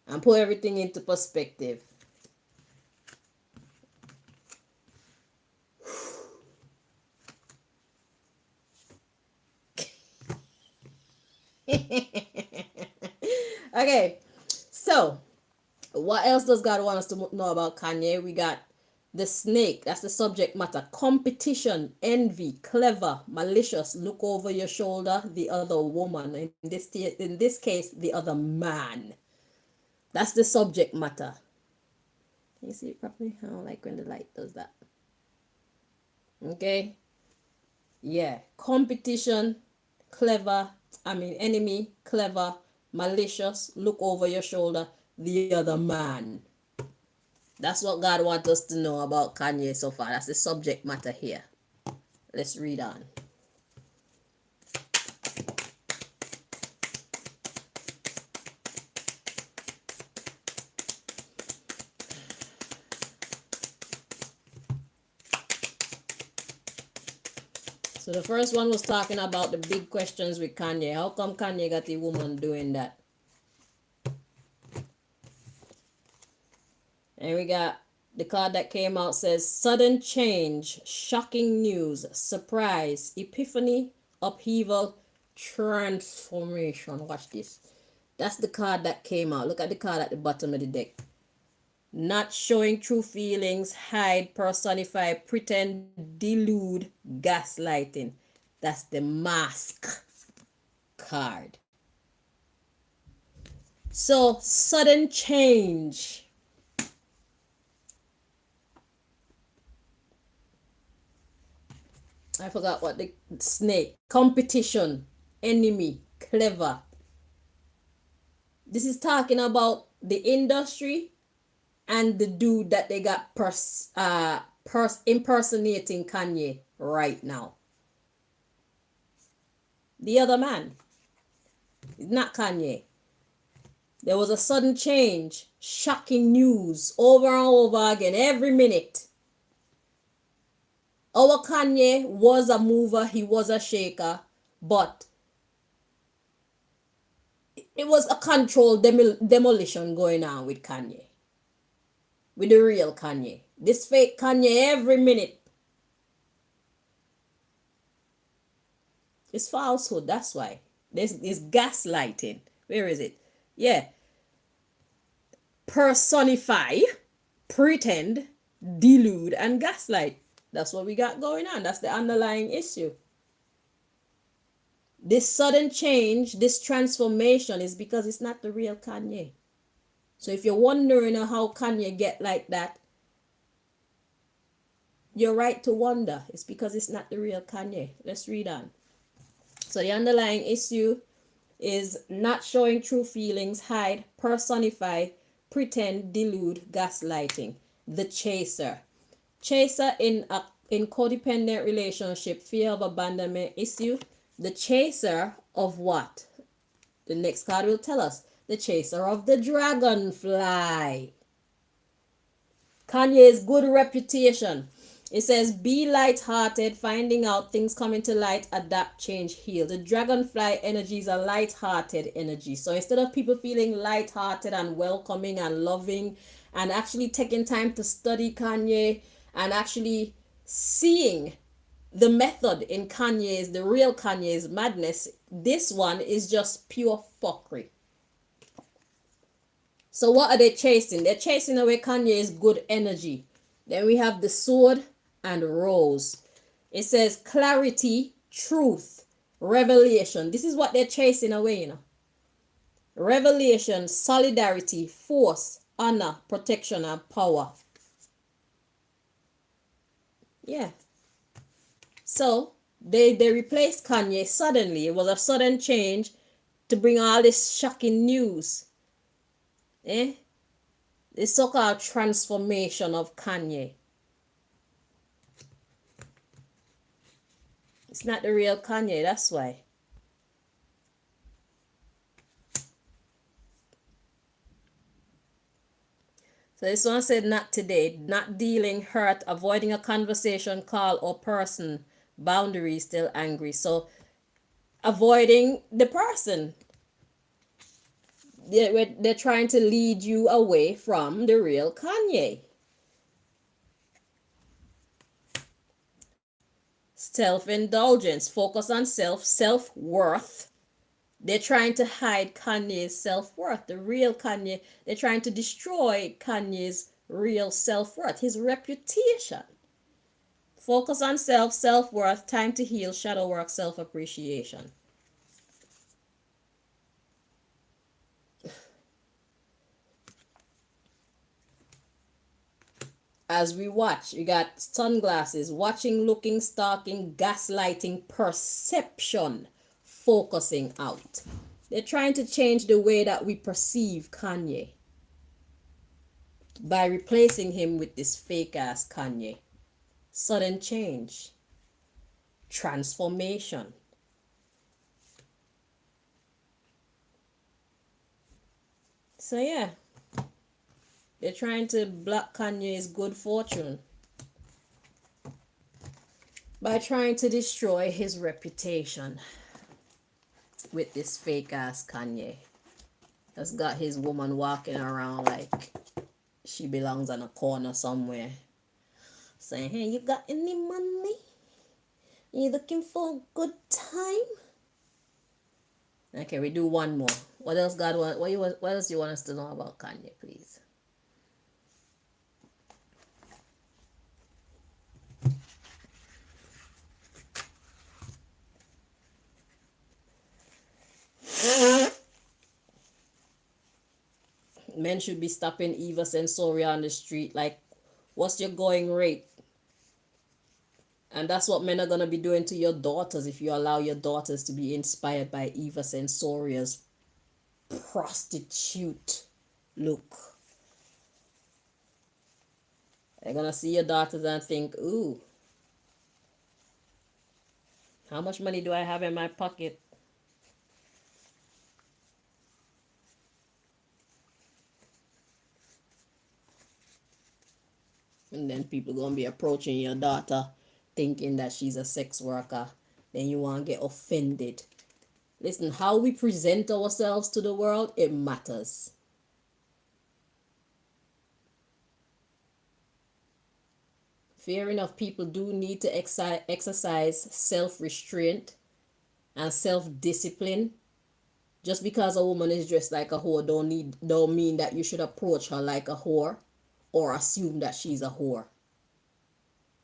and put everything into perspective. Okay, so what else does God want us to know about Kanye? We got the snake. That's the subject matter. Competition, envy, clever, malicious, look over your shoulder, the other woman. In this case, the other man. That's the subject matter. Can you see it properly? I don't like when the light does that. Okay. Yeah. Competition, clever, enemy, clever, malicious, look over your shoulder, the other man. That's what God wants us to know about Kanye so far. That's the subject matter here. Let's read on. So the first one was talking about the big questions with Kanye. How come Kanye got a woman doing that? And we got the card that came out says sudden change, shocking news, surprise, epiphany, upheaval, transformation. Watch this. That's the card that came out. Look at the card at the bottom of the deck. Not showing true feelings, hide, personify, pretend, delude, gaslighting. That's the mask card. So, sudden change. I forgot what the snake. Competition. Enemy. Clever. This is talking about the industry and the dude that they got impersonating Kanye right now. The other man. It's not Kanye. There was a sudden change, shocking news over and over again, every minute. Our Kanye was a mover, he was a shaker, but it was a controlled demolition going on with Kanye. With the real Kanye. This fake Kanye every minute. It's falsehood, that's why. This is gaslighting. Where is it? Yeah. Personify, pretend, delude, and gaslight. That's what we got going on. That's the underlying issue. This sudden change, this transformation is because it's not the real Kanye. So if you're wondering how Kanye get like that, you're right to wonder. It's because it's not the real Kanye. Let's read on. So the underlying issue is not showing true feelings, hide, personify, pretend, delude, gaslighting. The chaser. Chaser in codependent relationship, fear of abandonment issue. The chaser of what? The next card will tell us. The chaser of the dragonfly. Kanye's good reputation. It says, be light-hearted, finding out things coming to light, adapt, change, heal. The dragonfly energy is a light-hearted energy. So instead of people feeling light-hearted and welcoming and loving and actually taking time to study Kanye and actually seeing the method in Kanye's, the real Kanye's madness, this one is just pure fuckery. So what are they chasing? They're chasing away Kanye's good energy. Then we have the sword and rose. It says clarity, truth, revelation. This is what they're chasing away, you know. Revelation, solidarity, force, honor, protection, and power. Yeah. So they replaced Kanye suddenly. It was a sudden change to bring all this shocking news. The so-called transformation of Kanye. It's not the real Kanye, that's why. So this one said, not today, not dealing, hurt, avoiding a conversation, call, or person, boundaries, still angry. So avoiding the person. They're trying to lead you away from the real Kanye. Self-indulgence, focus on self-worth. They're trying to hide Kanye's self-worth, the real Kanye. They're trying to destroy Kanye's real self-worth, his reputation. Focus on self-worth, time to heal, shadow work, self-appreciation. As we watch, we got sunglasses, watching, looking, stalking, gaslighting, perception, focusing out. They're trying to change the way that we perceive Kanye by replacing him with this fake ass Kanye. Sudden change, transformation. So yeah, they're trying to block Kanye's good fortune by trying to destroy his reputation with this fake ass Kanye that's got his woman walking around like she belongs on a corner somewhere saying, hey, you got any money? You looking for a good time? Okay, we do one more. What else God want? What else you want us to know about Kanye, please? Men should be stopping Eva Censoria on the street. Like, what's your going rate? And that's what men are going to be doing to your daughters if you allow your daughters to be inspired by Eva Censoria's prostitute look. They're going to see your daughters and think, ooh, how much money do I have in my pocket? And then people going to be approaching your daughter thinking that she's a sex worker. Then you want to get offended. Listen, how we present ourselves to the world, it matters. Fair enough, people do need to exercise self-restraint and self-discipline. Just because a woman is dressed like a whore don't mean that you should approach her like a whore or assume that she's a whore.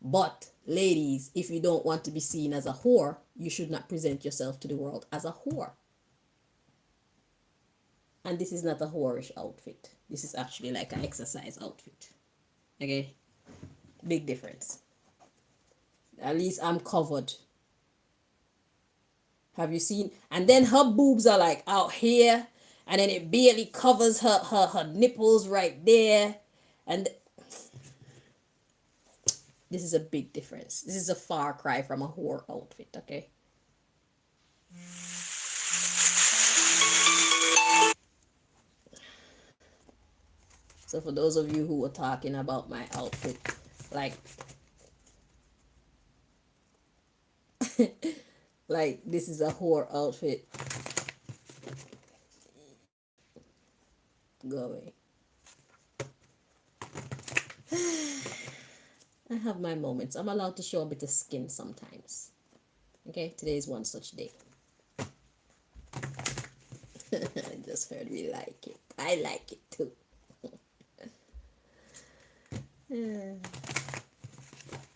But ladies, if you don't want to be seen as a whore, you should not present yourself to the world as a whore. And this is not a whorish outfit. This is actually like an exercise outfit. Okay? Big difference. At least I'm covered. Have you seen? And then her boobs are like out here. And then it barely covers her nipples right there. And this is a big difference. This is a far cry from a whore outfit, okay? So for those of you who were talking about my outfit, like like this is a whore outfit. Go away. I have my moments. I'm allowed to show a bit of skin sometimes. Okay, today is one such day. I just heard we like it. I like it too.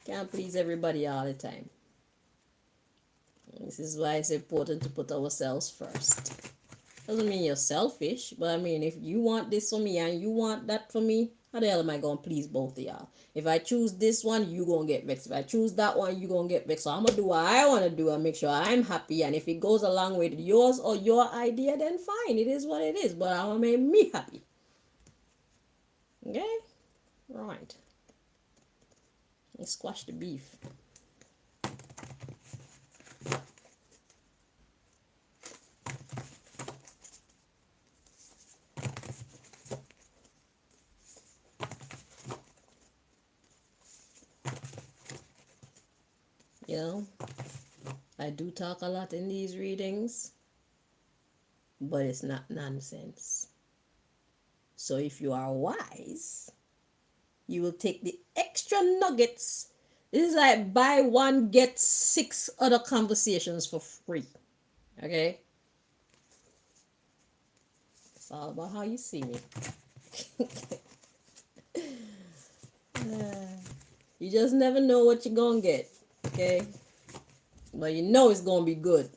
Can't please everybody all the time. This is why it's important to put ourselves first. Doesn't mean you're selfish, but I mean, if you want this for me and you want that for me, how the hell am I going to please both of y'all? If I choose this one, you going to get vexed. If I choose that one, you going to get vexed. So I'm going to do what I want to do and make sure I'm happy. And if it goes along with yours or your idea, then fine. It is what it is. But I want to make me happy. Okay? Right. Let's squash the beef. You know, I do talk a lot in these readings, but it's not nonsense. So if you are wise, you will take the extra nuggets. This is like buy one, get 6 other conversations for free. Okay? It's all about how you see me. You just never know what you're going to get. Okay? But you know it's going to be good.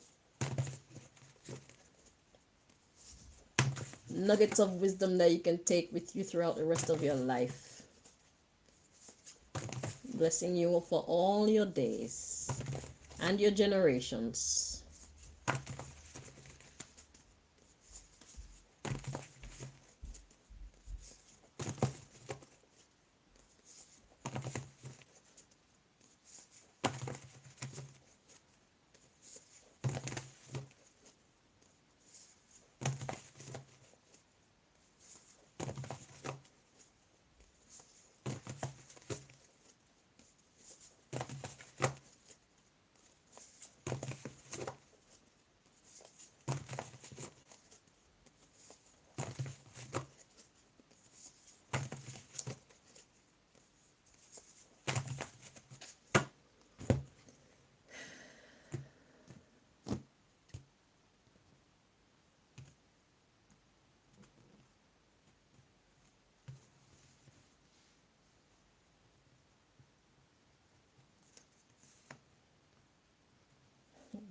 Nuggets of wisdom that you can take with you throughout the rest of your life. Blessing you for all your days and your generations.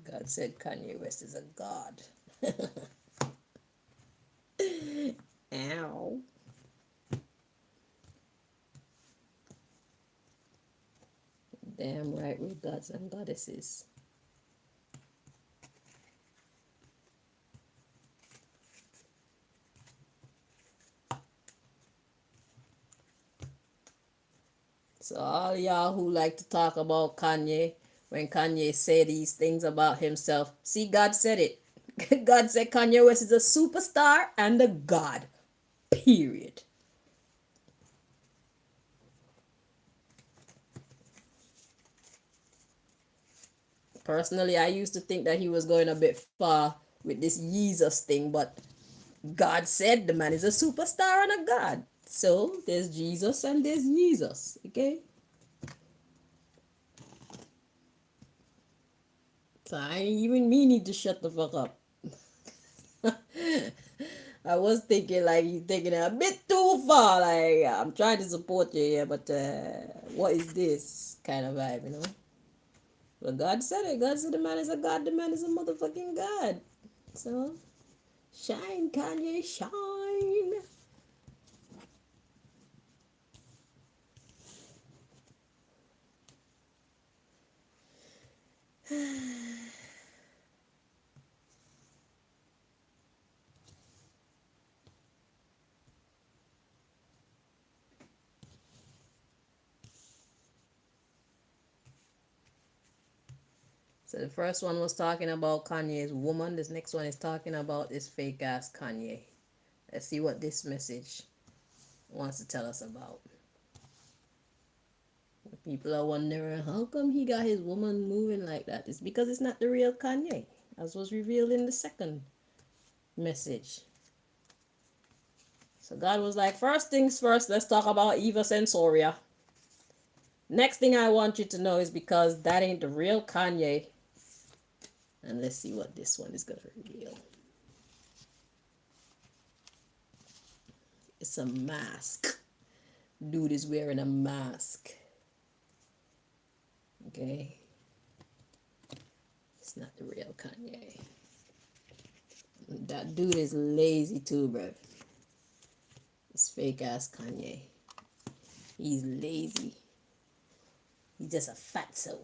God said Kanye West is a god. Ow. Damn right, we're gods and goddesses. So all y'all who like to talk about Kanye, when Kanye say these things about himself, see, God said it. God said Kanye West is a superstar and a god. Period. Personally, I used to think that he was going a bit far with this Jesus thing, but God said the man is a superstar and a god. So there's Jesus and there's Jesus. Okay? So I even me need to shut the fuck up. I was thinking like you taking it a bit too far. Like I'm trying to support you here, but what is this kind of vibe, you know? But God said it. God said the man is a god. The man is a motherfucking god. So shine, Kanye, shine. So the first one was talking about Kanye's woman. This next one is talking about this fake ass Kanye. Let's see what this message wants to tell us about. People are wondering how come he got his woman moving like that. It's because it's not the real Kanye, as was revealed in the second message. So God was like, first things first, let's talk about Eva Censoria. Next thing I want you to know is because that ain't the real Kanye. And let's see what this one is going to reveal. It's a mask. Dude is wearing a mask. Okay. It's not the real Kanye. That dude is lazy too, bro. It's fake ass Kanye. He's lazy. He's just a fatso.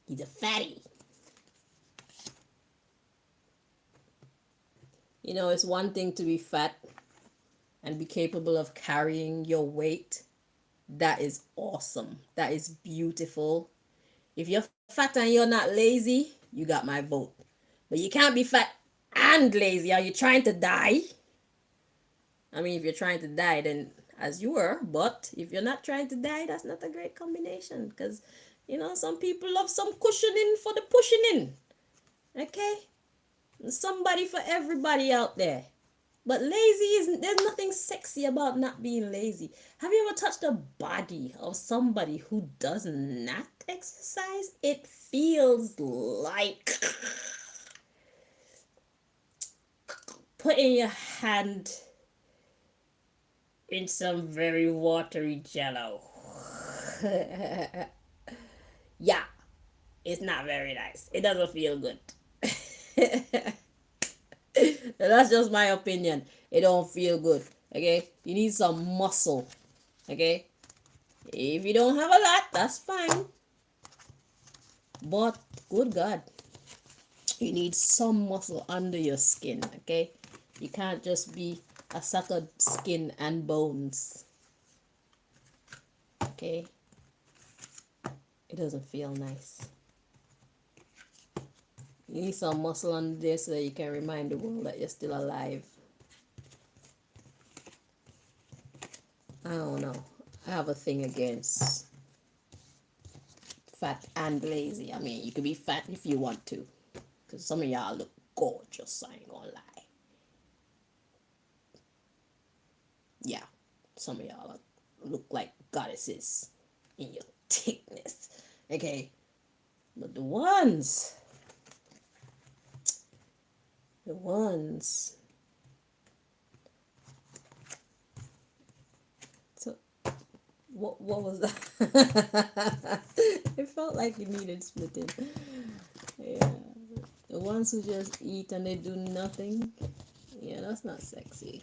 He's a fatty. You know, it's one thing to be fat and be capable of carrying your weight. That is awesome. That is beautiful. If you're fat and you're not lazy, you got my vote. But you can't be fat and lazy. Are you trying to die? I mean, if you're trying to die, then as you were. But if you're not trying to die, that's not a great combination. Because, you know, some people love some cushioning for the pushing in. Okay? Somebody for everybody out there. But lazy isn't, there's nothing sexy about not being lazy. Have you ever touched the body of somebody who does not exercise? It feels like putting your hand in some very watery jello. Yeah, it's not very nice. It doesn't feel good. That's just my opinion. It don't feel good. Okay, you need some muscle. Okay, if you don't have a lot, that's fine. But good God, you need some muscle under your skin. Okay, you can't just be a sack of skin and bones. Okay, it doesn't feel nice. You need some muscle under there so that you can remind the world that you're still alive. I don't know. I have a thing against fat and lazy. I mean, you could be fat if you want to. Because some of y'all look gorgeous, I ain't gonna lie. Yeah, some of y'all look like goddesses in your thickness. Okay, but the ones so what was that? It felt like it needed splitting. Yeah, the ones who just eat and they do nothing. Yeah, that's not sexy.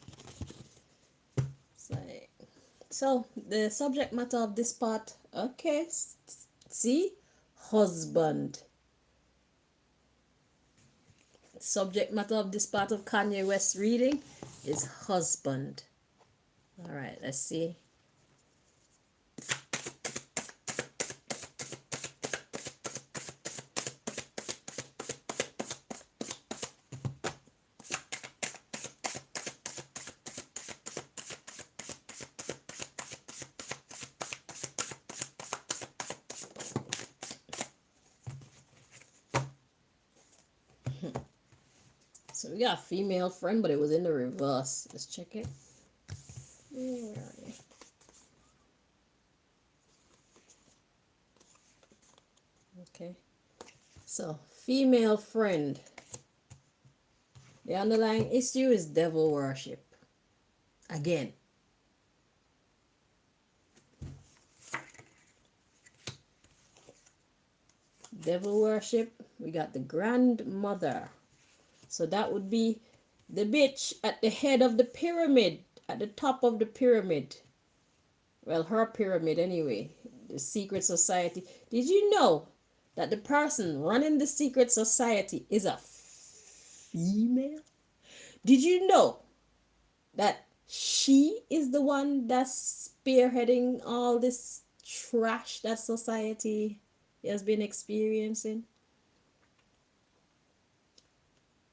It's like So the subject matter of this part, okay, see, husband. Subject matter of this part of Kanye West reading is husband. All right, let's see. So we got a female friend, but it was in the reverse. Let's check it. Where are you? Okay. So, female friend. The underlying issue is devil worship. Again. Devil worship. We got the grandmother. So that would be the bitch at the head of the pyramid, at the top of the pyramid. Well, her pyramid anyway. The secret society. Did you know that the person running the secret society is a female? Did you know that she is the one that's spearheading all this trash that society has been experiencing?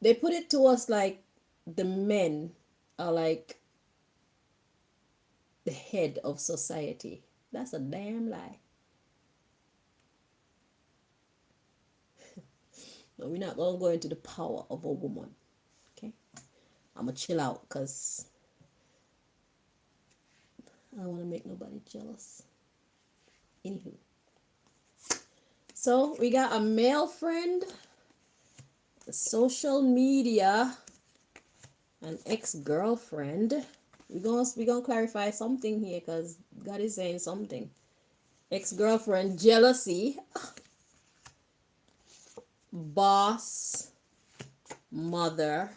They put it to us like the men are like the head of society. That's a damn lie. No, we're not going to go into the power of a woman. Okay? I'm going to chill out because I don't want to make nobody jealous. Anywho. So we got a male friend, social media, an ex-girlfriend. We're gonna clarify something here because God is saying something. Ex-girlfriend, jealousy, boss, mother,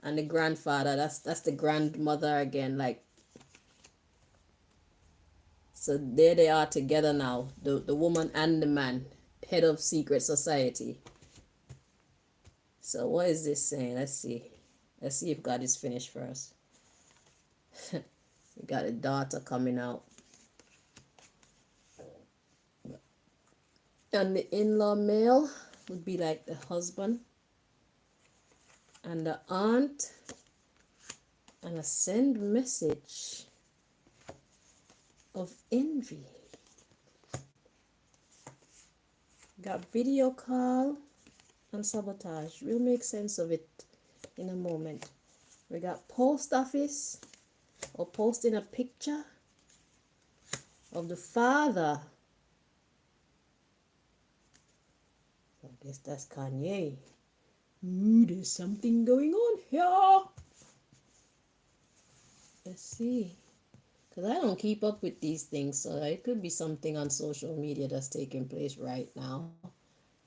and the grandfather. That's the grandmother again. Like, so there they are together now. The woman and the man, head of secret society. So what is this saying? Let's see. Let's see if God is finished first. We got a daughter coming out. And the in-law male would be like the husband. And the aunt. And a send message of envy. Got video call and sabotage. We'll make sense of it in a moment. We got post office or posting a picture of the father. I guess that's Kanye. Ooh, there's something going on here. Let's see. Because I don't keep up with these things, so it could be something on social media that's taking place right now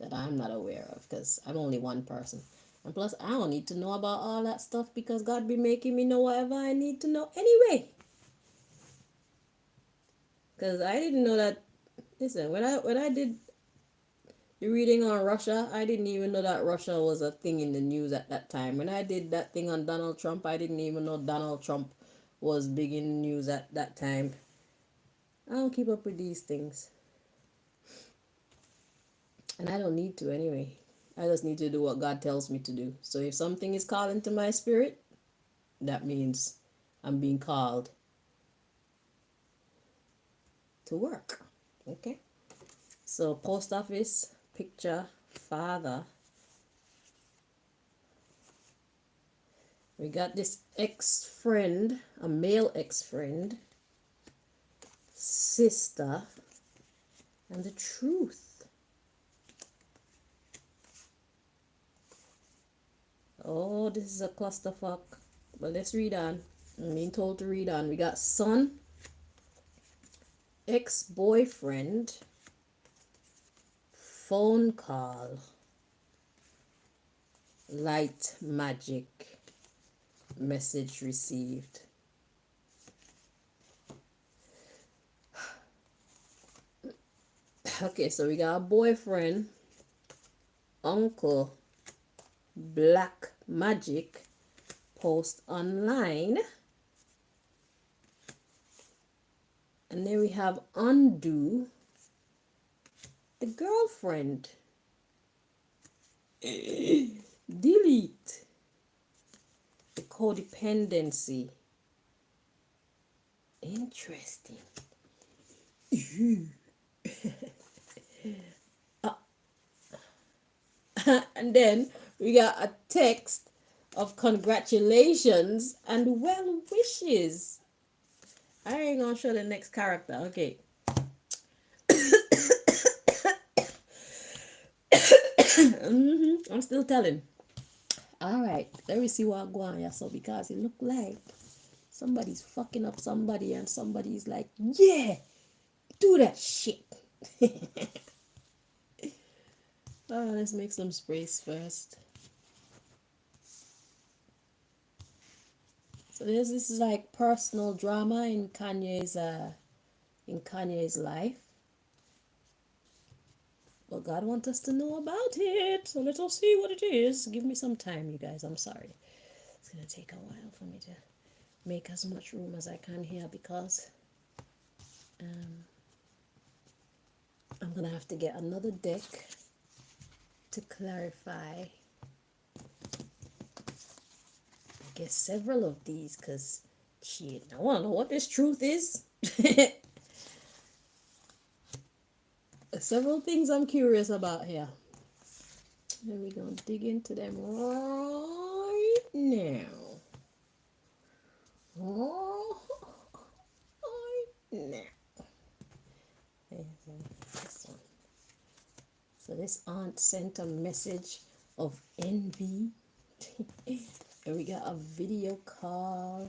that I'm not aware of, because I'm only one person. And plus, I don't need to know about all that stuff because God be making me know whatever I need to know anyway. Because I didn't know that. Listen, when I did the reading on Russia, I didn't even know that Russia was a thing in the news at that time. When I did that thing on Donald Trump, I didn't even know Donald Trump was big in the news at that time. I don't keep up with these things. And I don't need to anyway. I just need to do what God tells me to do. So if something is calling to my spirit, that means I'm being called to work. Okay? So post office, picture, father. We got this ex-friend, a male ex-friend, sister, and the truth. Oh, this is a clusterfuck. But let's read on. I'm being told to read on. We got son, ex-boyfriend, phone call, light magic, message received. Okay, so we got a boyfriend, uncle, black magic, post online. And then we have undo the girlfriend. Delete the codependency. Interesting. And then we got a text of congratulations and well wishes. I ain't gonna show the next character. Okay. I'm still telling. All right, let me see what going on here. So because it look like somebody's fucking up somebody, and somebody's like, yeah, do that shit. Let's make some space first. So this is like personal drama in Kanye's life. But God wants us to know about it. So let us see what it is. Give me some time, you guys. I'm sorry. It's gonna take a while for me to make as much room as I can here, because I'm gonna have to get another deck to clarify, I guess, several of these, because shit, I want to know what this truth is. Several things I'm curious about here. And we're going to dig into them right now. Right now. This one. So this aunt sent a message of envy. And we got a video call.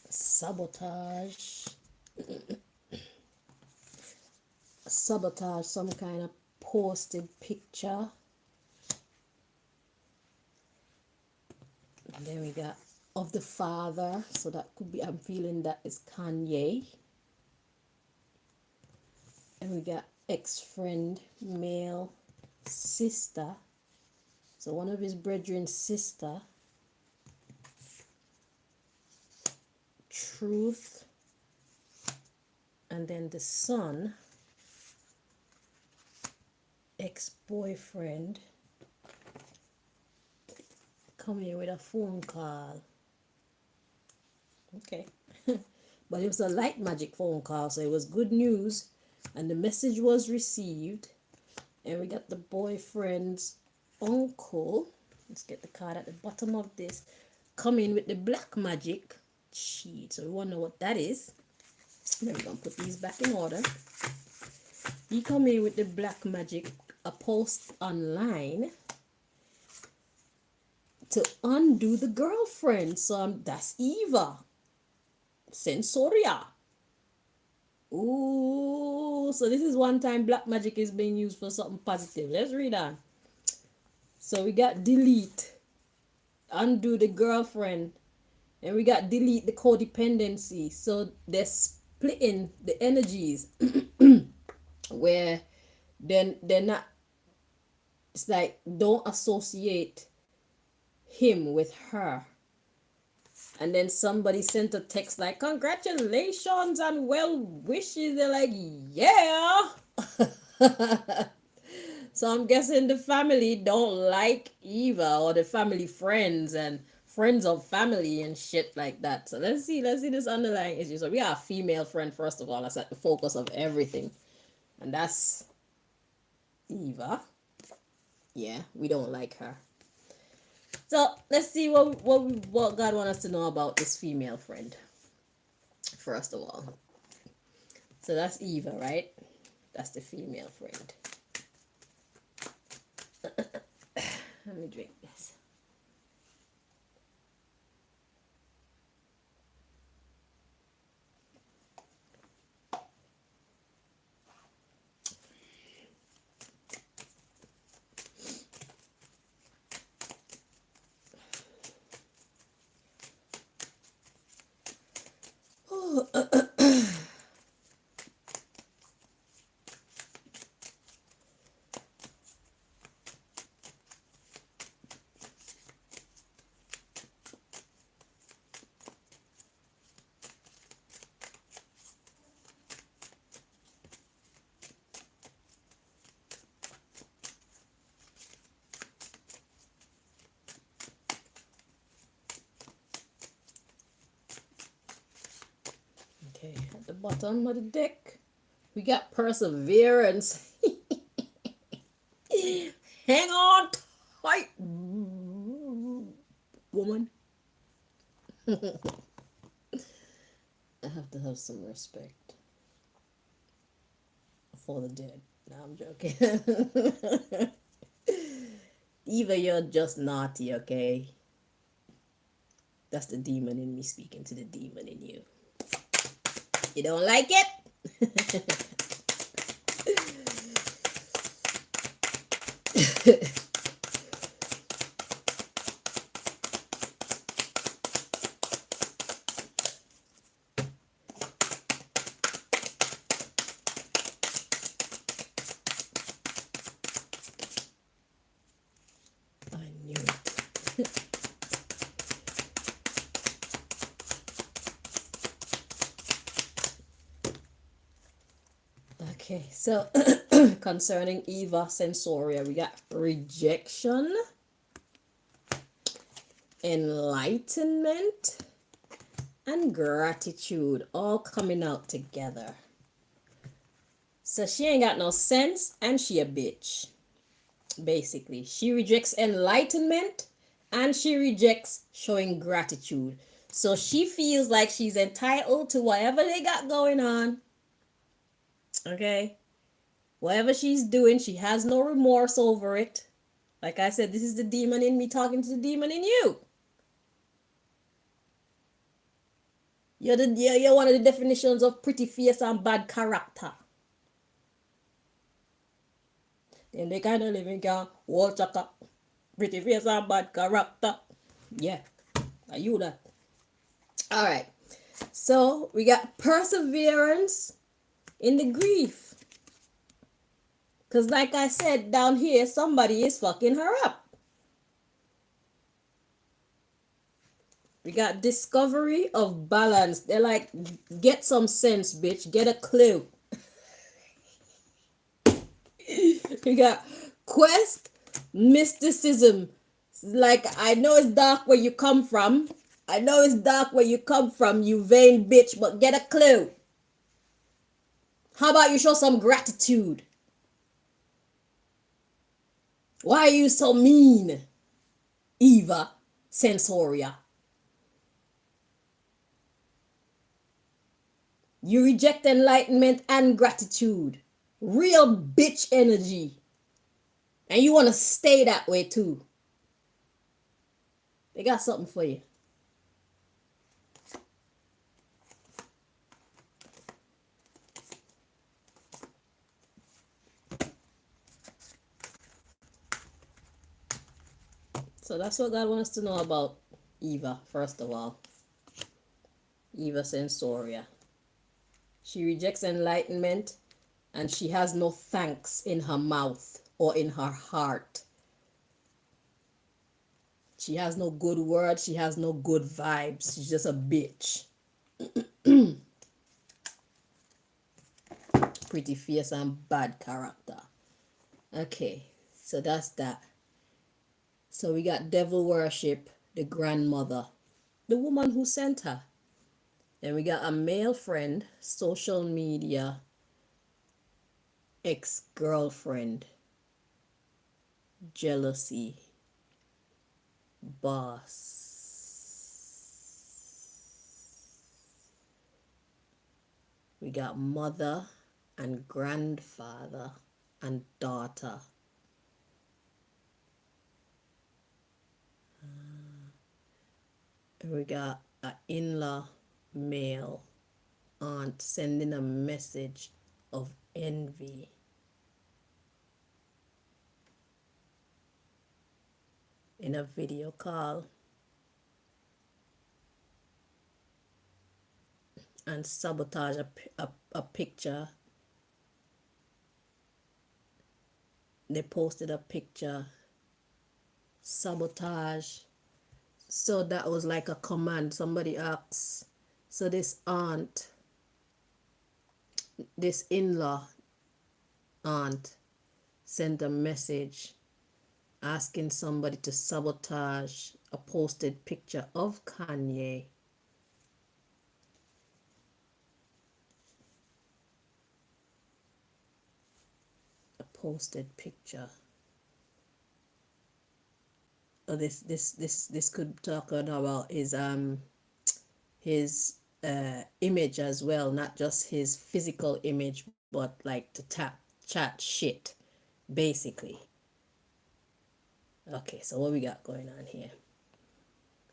Sabotage. Sabotage, some kind of posted picture. And then we got of the father. So that could be, I'm feeling that is Kanye. And we got ex-friend, male, sister. So one of his brethren's sister. Truth. And then the son. Ex-boyfriend. Come here with a phone call. Okay. But it was a light magic phone call, so it was good news. And the message was received. And we got the boyfriend's uncle. Let's get the card at the bottom of this. Come in with the black magic. Shit. So we want to know what that is. Then we're going to put these back in order. He come in with the black magic. A post online. To undo the girlfriend. So that's Eva. Censoria. Ooh, so this is one time black magic is being used for something positive. Let's read on. So we got delete, undo the girlfriend, and we got delete the codependency. So they're splitting the energies where they're not, it's like don't associate him with her. And then somebody sent a text like, congratulations and well wishes. They're like, yeah. So I'm guessing the family don't like Eva, or the family friends and friends of family and shit like that. So let's see this underlying issue. So we got a female friend, first of all. That's at the focus of everything. And that's Eva. Yeah, we don't like her. So let's see what God wants us to know about this female friend. First of all. So that's Eva, right? That's the female friend. Let me drink this. bottom of the deck, we got perseverance. Hang on tight, woman. I have to have some respect for the dead. No, I'm joking. Eva, you're just naughty, okay? That's the demon in me speaking to the demon in you. You don't like it? I knew it. Okay, so concerning Eva Censoria, we got rejection, enlightenment, and gratitude all coming out together. So she ain't got no sense and she a bitch. Basically, she rejects enlightenment and she rejects showing gratitude. So she feels like she's entitled to whatever they got going on. Okay? Whatever she's doing, she has no remorse over it. Like I said, this is the demon in me talking to the demon in you. You're one of the definitions of pretty face and bad character. Then they kind of living can wall chaka, pretty face and bad character. Yeah, are you that? All right. So we got perseverance in the grief. Because like I said, down here, somebody is fucking her up. We got discovery of balance. They're like, get some sense, bitch. Get a clue. We got quest, mysticism. Like, I know it's dark where you come from. I know it's dark where you come from, you vain bitch, but get a clue. How about you show some gratitude? Why are you so mean, Eva Censoria? You reject enlightenment and gratitude. Real bitch energy. And you want to stay that way too. They got something for you. So that's what God wants to know about Eva, first of all. Eva Censoria. She rejects enlightenment and she has no thanks in her mouth or in her heart. She has no good words. She has no good vibes. She's just a bitch. Pretty fierce and bad character. Okay, so that's that. So we got devil worship, the grandmother, the woman who sent her. Then we got a male friend, social media, ex-girlfriend, jealousy, boss. We got mother and grandfather and daughter. And we got an in-law male aunt sending a message of envy. In a video call. And sabotage a picture. They posted a picture. Sabotage. So that was like a command. Somebody asks. So this aunt, this in-law aunt sent a message asking somebody to sabotage a posted picture of Kanye. posted picture. Oh, this could talk about his image as well, not just his physical image, but like to chat shit, basically. Okay, so what we got going on here?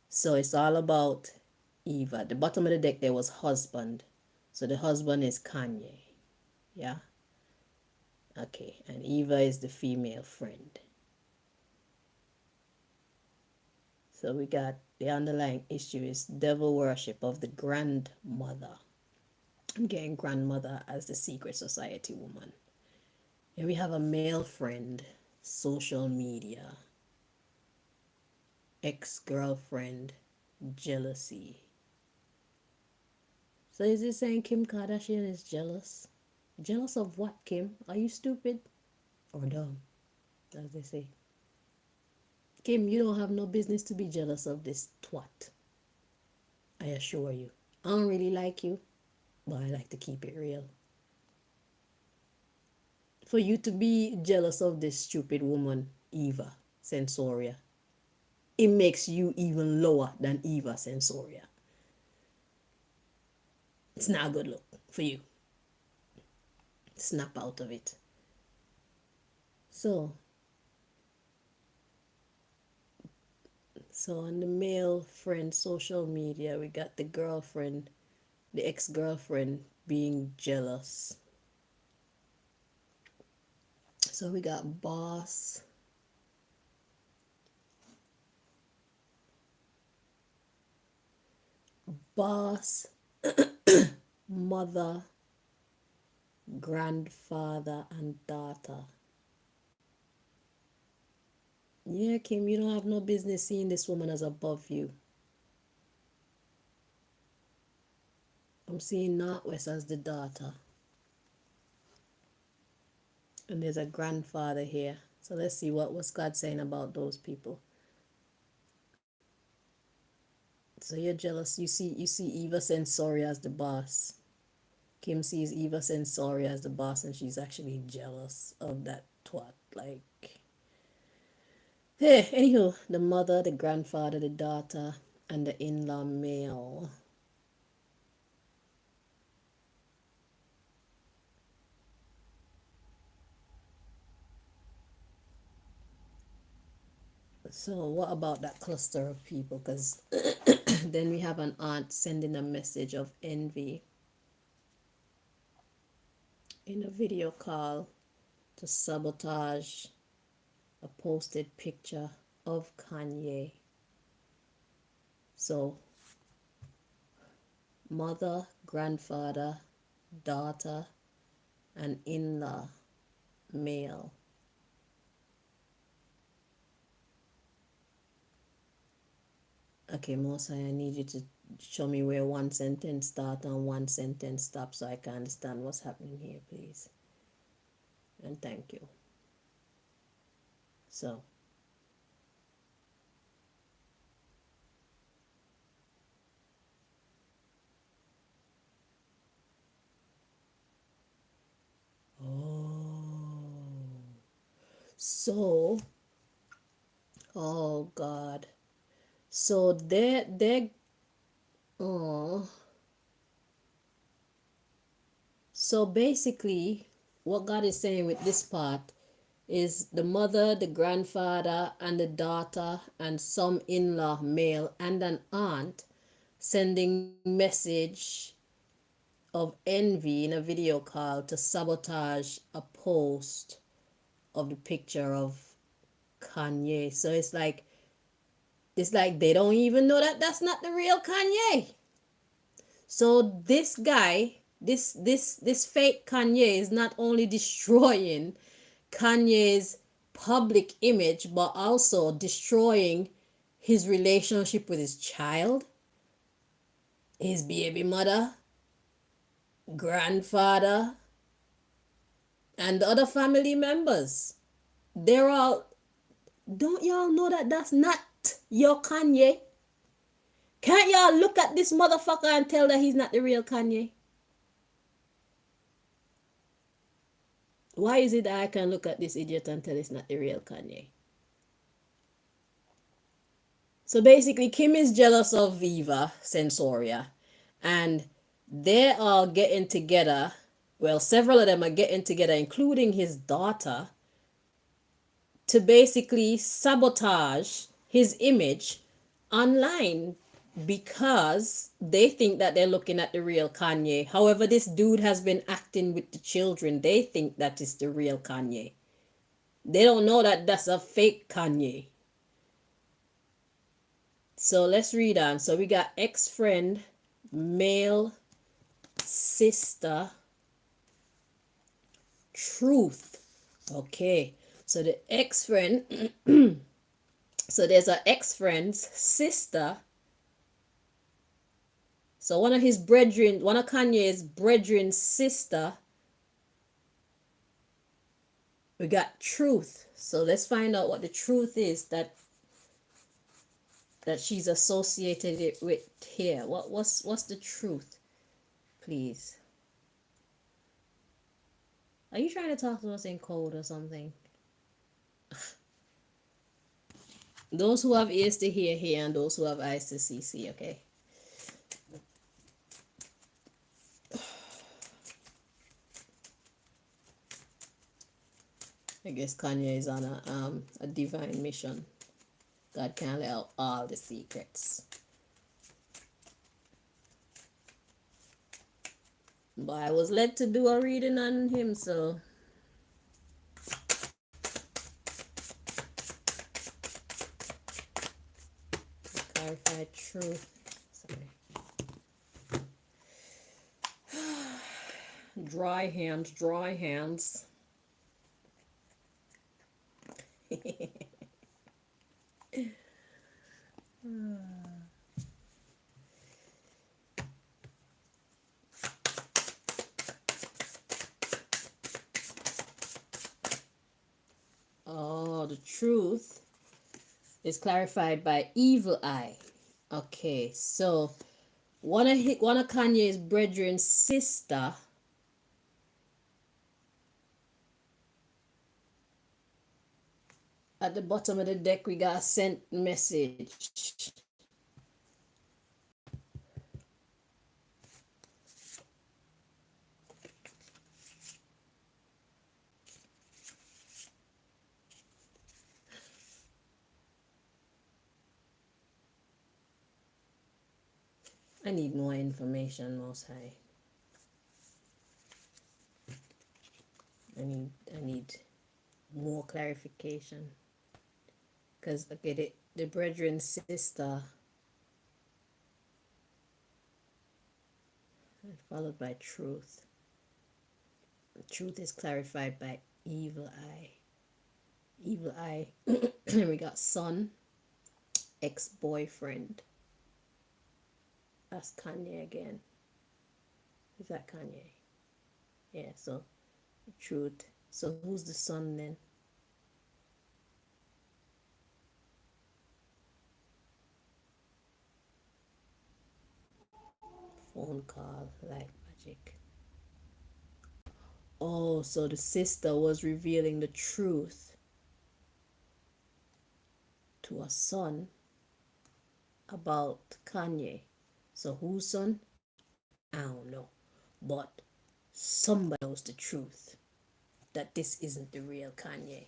So it's all about Eva. The bottom of the deck there was husband. So the husband is Kanye. Yeah. Okay, and Eva is the female friend. So we got the underlying issue is devil worship of the grandmother. I'm getting grandmother as the secret society woman. Here we have a male friend, social media, ex-girlfriend, jealousy. So is he saying Kim Kardashian is jealous? Jealous of what, Kim? Are you stupid or dumb, as they say? Kim, you don't have no business to be jealous of this twat. I assure you. I don't really like you, but I like to keep it real. For you to be jealous of this stupid woman, Eva Censoria, it makes you even lower than Eva Censoria. It's not a good look for you. Snap out of it. So on the male friend social media, we got the girlfriend, the ex-girlfriend being jealous. So we got boss, mother, grandfather, and daughter. Yeah, Kim, you don't have no business seeing this woman as above you. I'm seeing Northwest as the daughter. And there's a grandfather here. So let's see what was God saying about those people. So you're jealous. You see Eva Censori as the boss. Kim sees Eva Censori as the boss, and she's actually jealous of that twat. Like, hey, anywho, the mother, the grandfather, the daughter, and the in-law male. So what about that cluster of people? Because then we have an aunt sending a message of envy in a video call to sabotage a posted picture of Kanye. So mother, grandfather, daughter, and in-law male. Okay, Mosai, I need you to show me where one sentence starts and one sentence stops so I can understand what's happening here, please. And thank you. So, so, oh God. So oh. So basically, what God is saying with this part is the mother, the grandfather, and the daughter, and some in-law male, and an aunt sending message of envy in a video call to sabotage a post of the picture of Kanye. So it's like they don't even know that that's not the real Kanye. So this guy, this fake Kanye is not only destroying Kanye's public image, but also destroying his relationship with his child, his baby mother, grandfather, and the other family members. They're all, don't y'all know that that's not your Kanye? Can't y'all look at this motherfucker and tell that he's not the real Kanye? Why is it that I can look at this idiot and tell it's not the real Kanye? So basically, Kim is jealous of Viva Censoria, and they are getting together. Well, several of them are getting together, including his daughter, to basically sabotage his image online because they think that they're looking at the real Kanye. However, this dude has been acting with the children. They think that is the real Kanye. They don't know that that's a fake Kanye. So let's read on. So we got ex-friend, male, sister, truth. Okay. So the ex-friend, so there's an ex-friend's sister. So one of his brethren, one of Kanye's brethren's sister. We got truth. So let's find out what the truth is that she's associated it with here. What's the truth? Please. Are you trying to talk to us in code or something? Those who have ears to hear, hear, and those who have eyes to see, see, okay? I guess Kanye is on a divine mission. God can't let out all the secrets. But I was led to do a reading on him, so clarify truth. Sorry. Dry hands, dry hands. Oh, the truth is clarified by evil eye. Okay, so one of Kanye's brethren's sister at the bottom of the deck we got a sent message. I need more information, Most High. I need more clarification. Because okay, the brethren's sister followed by truth. Truth is clarified by evil eye. Evil eye. We got son, ex-boyfriend. That's Kanye again. Is that Kanye? Yeah, so truth. So who's the son then? Phone call, light magic. Oh, so the sister was revealing the truth to a son about Kanye. So whose son? I don't know. But somebody knows the truth that this isn't the real Kanye.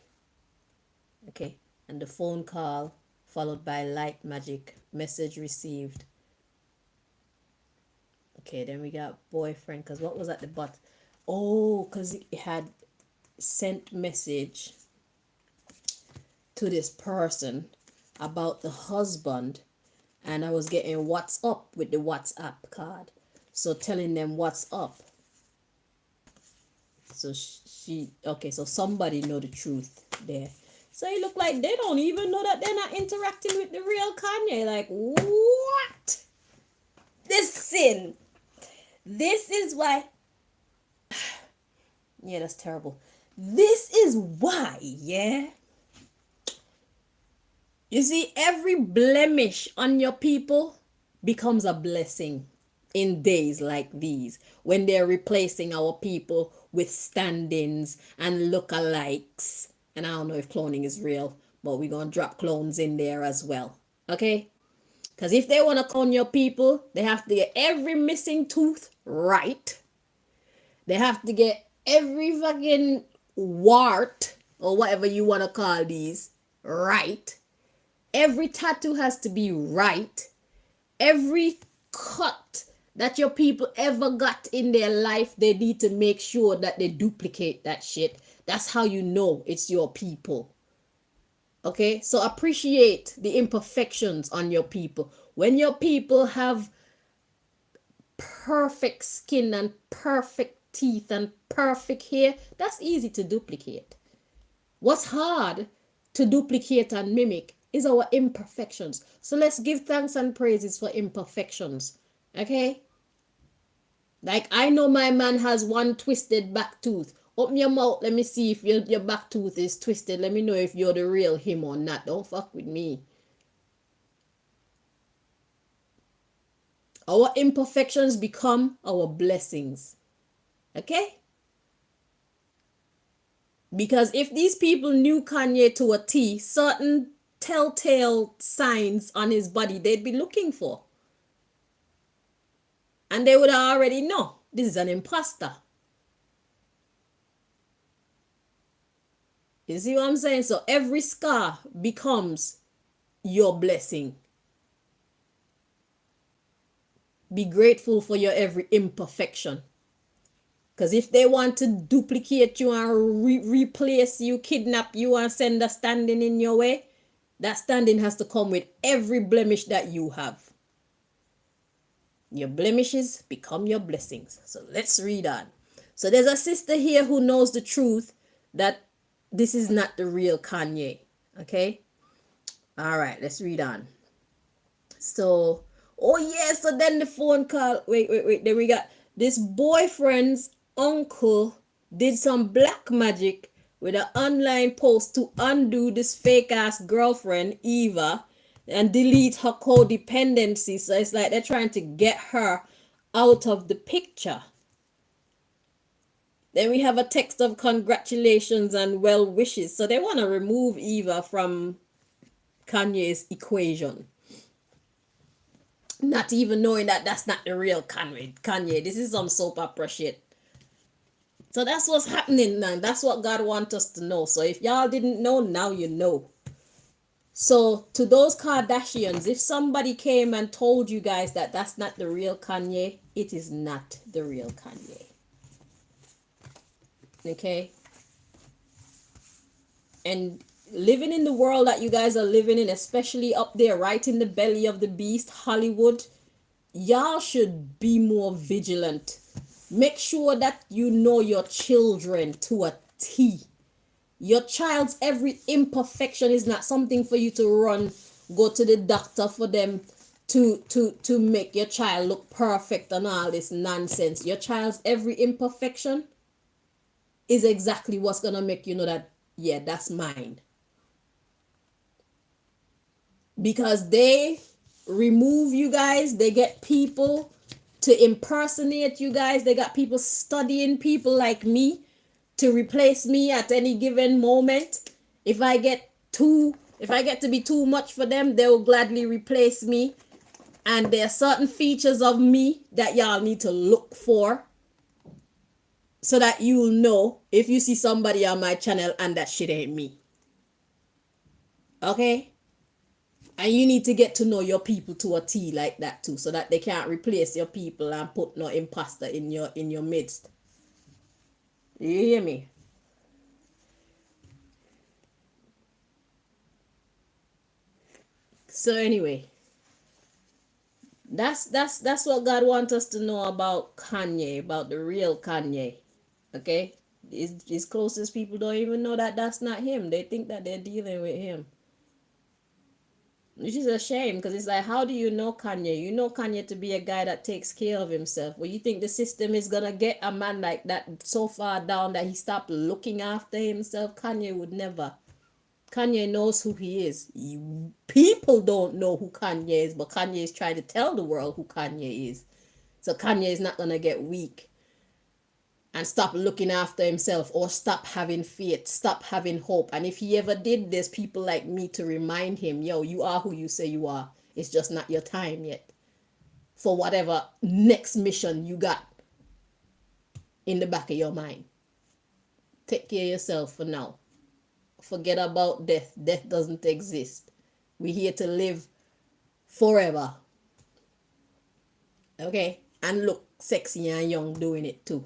Okay? And the phone call followed by light magic, message received. Okay, then we got boyfriend, because what was at the bottom? Oh, because it had sent message to this person about the husband, and I was getting what's up with the WhatsApp card. So telling them what's up. So okay, so somebody know the truth there. So it look like they don't even know that they're not interacting with the real Kanye. Like, what? This sin. This is why. Yeah, that's terrible. This is why, yeah. You see, every blemish on your people becomes a blessing in days like these, when they're replacing our people with stand-ins and lookalikes. And I don't know if cloning is real, but we're going to drop clones in there as well. Okay? Because if they want to clone your people, they have to get every missing tooth right. They have to get every fucking wart or whatever you want to call these right. Every tattoo has to be right. Every cut that your people ever got in their life, they need to make sure that they duplicate that shit. That's how you know it's your people. Okay, so appreciate the imperfections on your people. When your people have perfect skin and perfect teeth and perfect hair, that's easy to duplicate. What's hard to duplicate and mimic is our imperfections. So let's give thanks and praises for imperfections. Okay? Like, I know my man has one twisted back tooth. Open your mouth, let me see if your back tooth is twisted. Let me know if you're the real him or not. Don't fuck with me. Our imperfections become our blessings. Okay? Because if these people knew Kanye to a T, certain telltale signs on his body they'd be looking for. And they would already know this is an imposter. You see what I'm saying? So every scar becomes your blessing. Be grateful for your every imperfection. Because if they want to duplicate you and replace you, kidnap you, and send a standing in your way, that standing has to come with every blemish that you have. Your blemishes become your blessings. So let's read on. So there's a sister here who knows the truth that this is not the real Kanye. Okay? All right, let's read on. So, oh yeah, so then the phone call. Wait. Then we got this boyfriend's uncle did some black magic with an online post to undo this fake ass girlfriend, Eva, and delete her codependency. So it's like they're trying to get her out of the picture. Then we have a text of congratulations and well wishes. So they want to remove Eva from Kanye's equation. Not even knowing that that's not the real Kanye. This is some soap opera shit. So that's what's happening, man. That's what God wants us to know. So if y'all didn't know, now you know. So to those Kardashians, if somebody came and told you guys that that's not the real Kanye, it is not the real Kanye. Okay? And living in the world that you guys are living in, especially up there right in the belly of the beast, Hollywood, y'all should be more vigilant. Make sure that you know your children to a T. Your child's every imperfection is not something for you to run, go to the doctor for them to make your child look perfect and all this nonsense. Your child's every imperfection is exactly what's gonna make you know that, yeah, that's mine. Because they remove you guys, they get people to impersonate you guys, they got people studying people like me to replace me at any given moment. If I get to be too much for them, they will gladly replace me. And there are certain features of me that y'all need to look for, so that you'll know if you see somebody on my channel and that shit ain't me. Okay? And you need to get to know your people to a T like that too, so that they can't replace your people and put no imposter in your midst. You hear me? So anyway, that's what God wants us to know about Kanye, about the real Kanye. Okay? His closest people don't even know that that's not him. They think that they're dealing with him. Which is a shame, because it's like, how do you know Kanye? You know Kanye to be a guy that takes care of himself. Well, you think the system is going to get a man like that so far down that he stopped looking after himself? Kanye would never. Kanye knows who he is. People don't know who Kanye is, but Kanye is trying to tell the world who Kanye is. So Kanye is not going to get weak. and stop looking after himself, or stop having faith, stop having hope. And if he ever did, there's people like me to remind him, yo, you are who you say you are. It's just not your time yet for whatever next mission you got in the back of your mind. Take care of yourself for now. Forget about death. Death doesn't exist. We're here to live forever. Okay? And look sexy and young doing it too.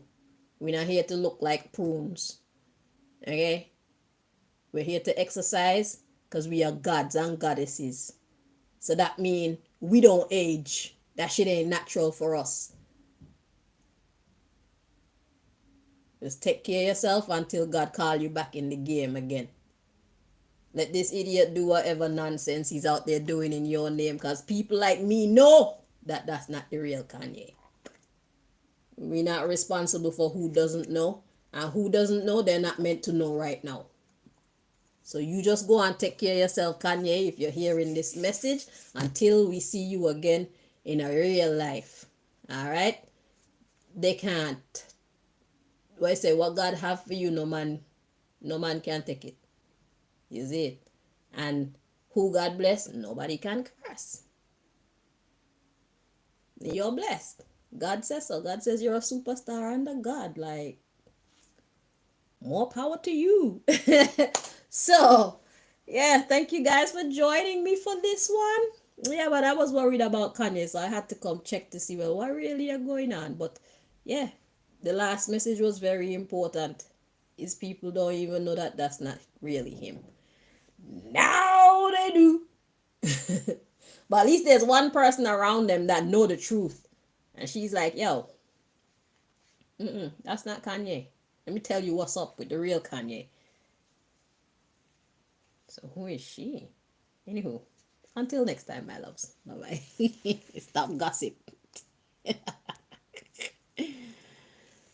We're not here to look like prunes. Okay? We're here to exercise because we are gods and goddesses. So that means we don't age. That shit ain't natural for us. Just take care of yourself until God call you back in the game again. Let this idiot do whatever nonsense he's out there doing in your name, because people like me know that that's not the real Kanye. We're not responsible for who doesn't know, and who doesn't know, they're not meant to know right now. So you just go and take care of yourself, Kanye, if you're hearing this message, until we see you again in a real life. All right? They can't. What I say, what God have for you, no man can take it. Is it? And who God bless, nobody can curse. You're blessed. God says so. God says you're a superstar under God. Like, more power to you. So, yeah, thank you guys for joining me for this one. Yeah, but I was worried about Kanye, so I had to come check to see, well, what really are going on. But yeah, the last message was very important. Is people don't even know that that's not really him. Now they do. But at least there's one person around them that know the truth. And she's like, yo, that's not Kanye. Let me tell you what's up with the real Kanye. So who is she? Anywho, until next time, my loves. Bye-bye. Stop gossip.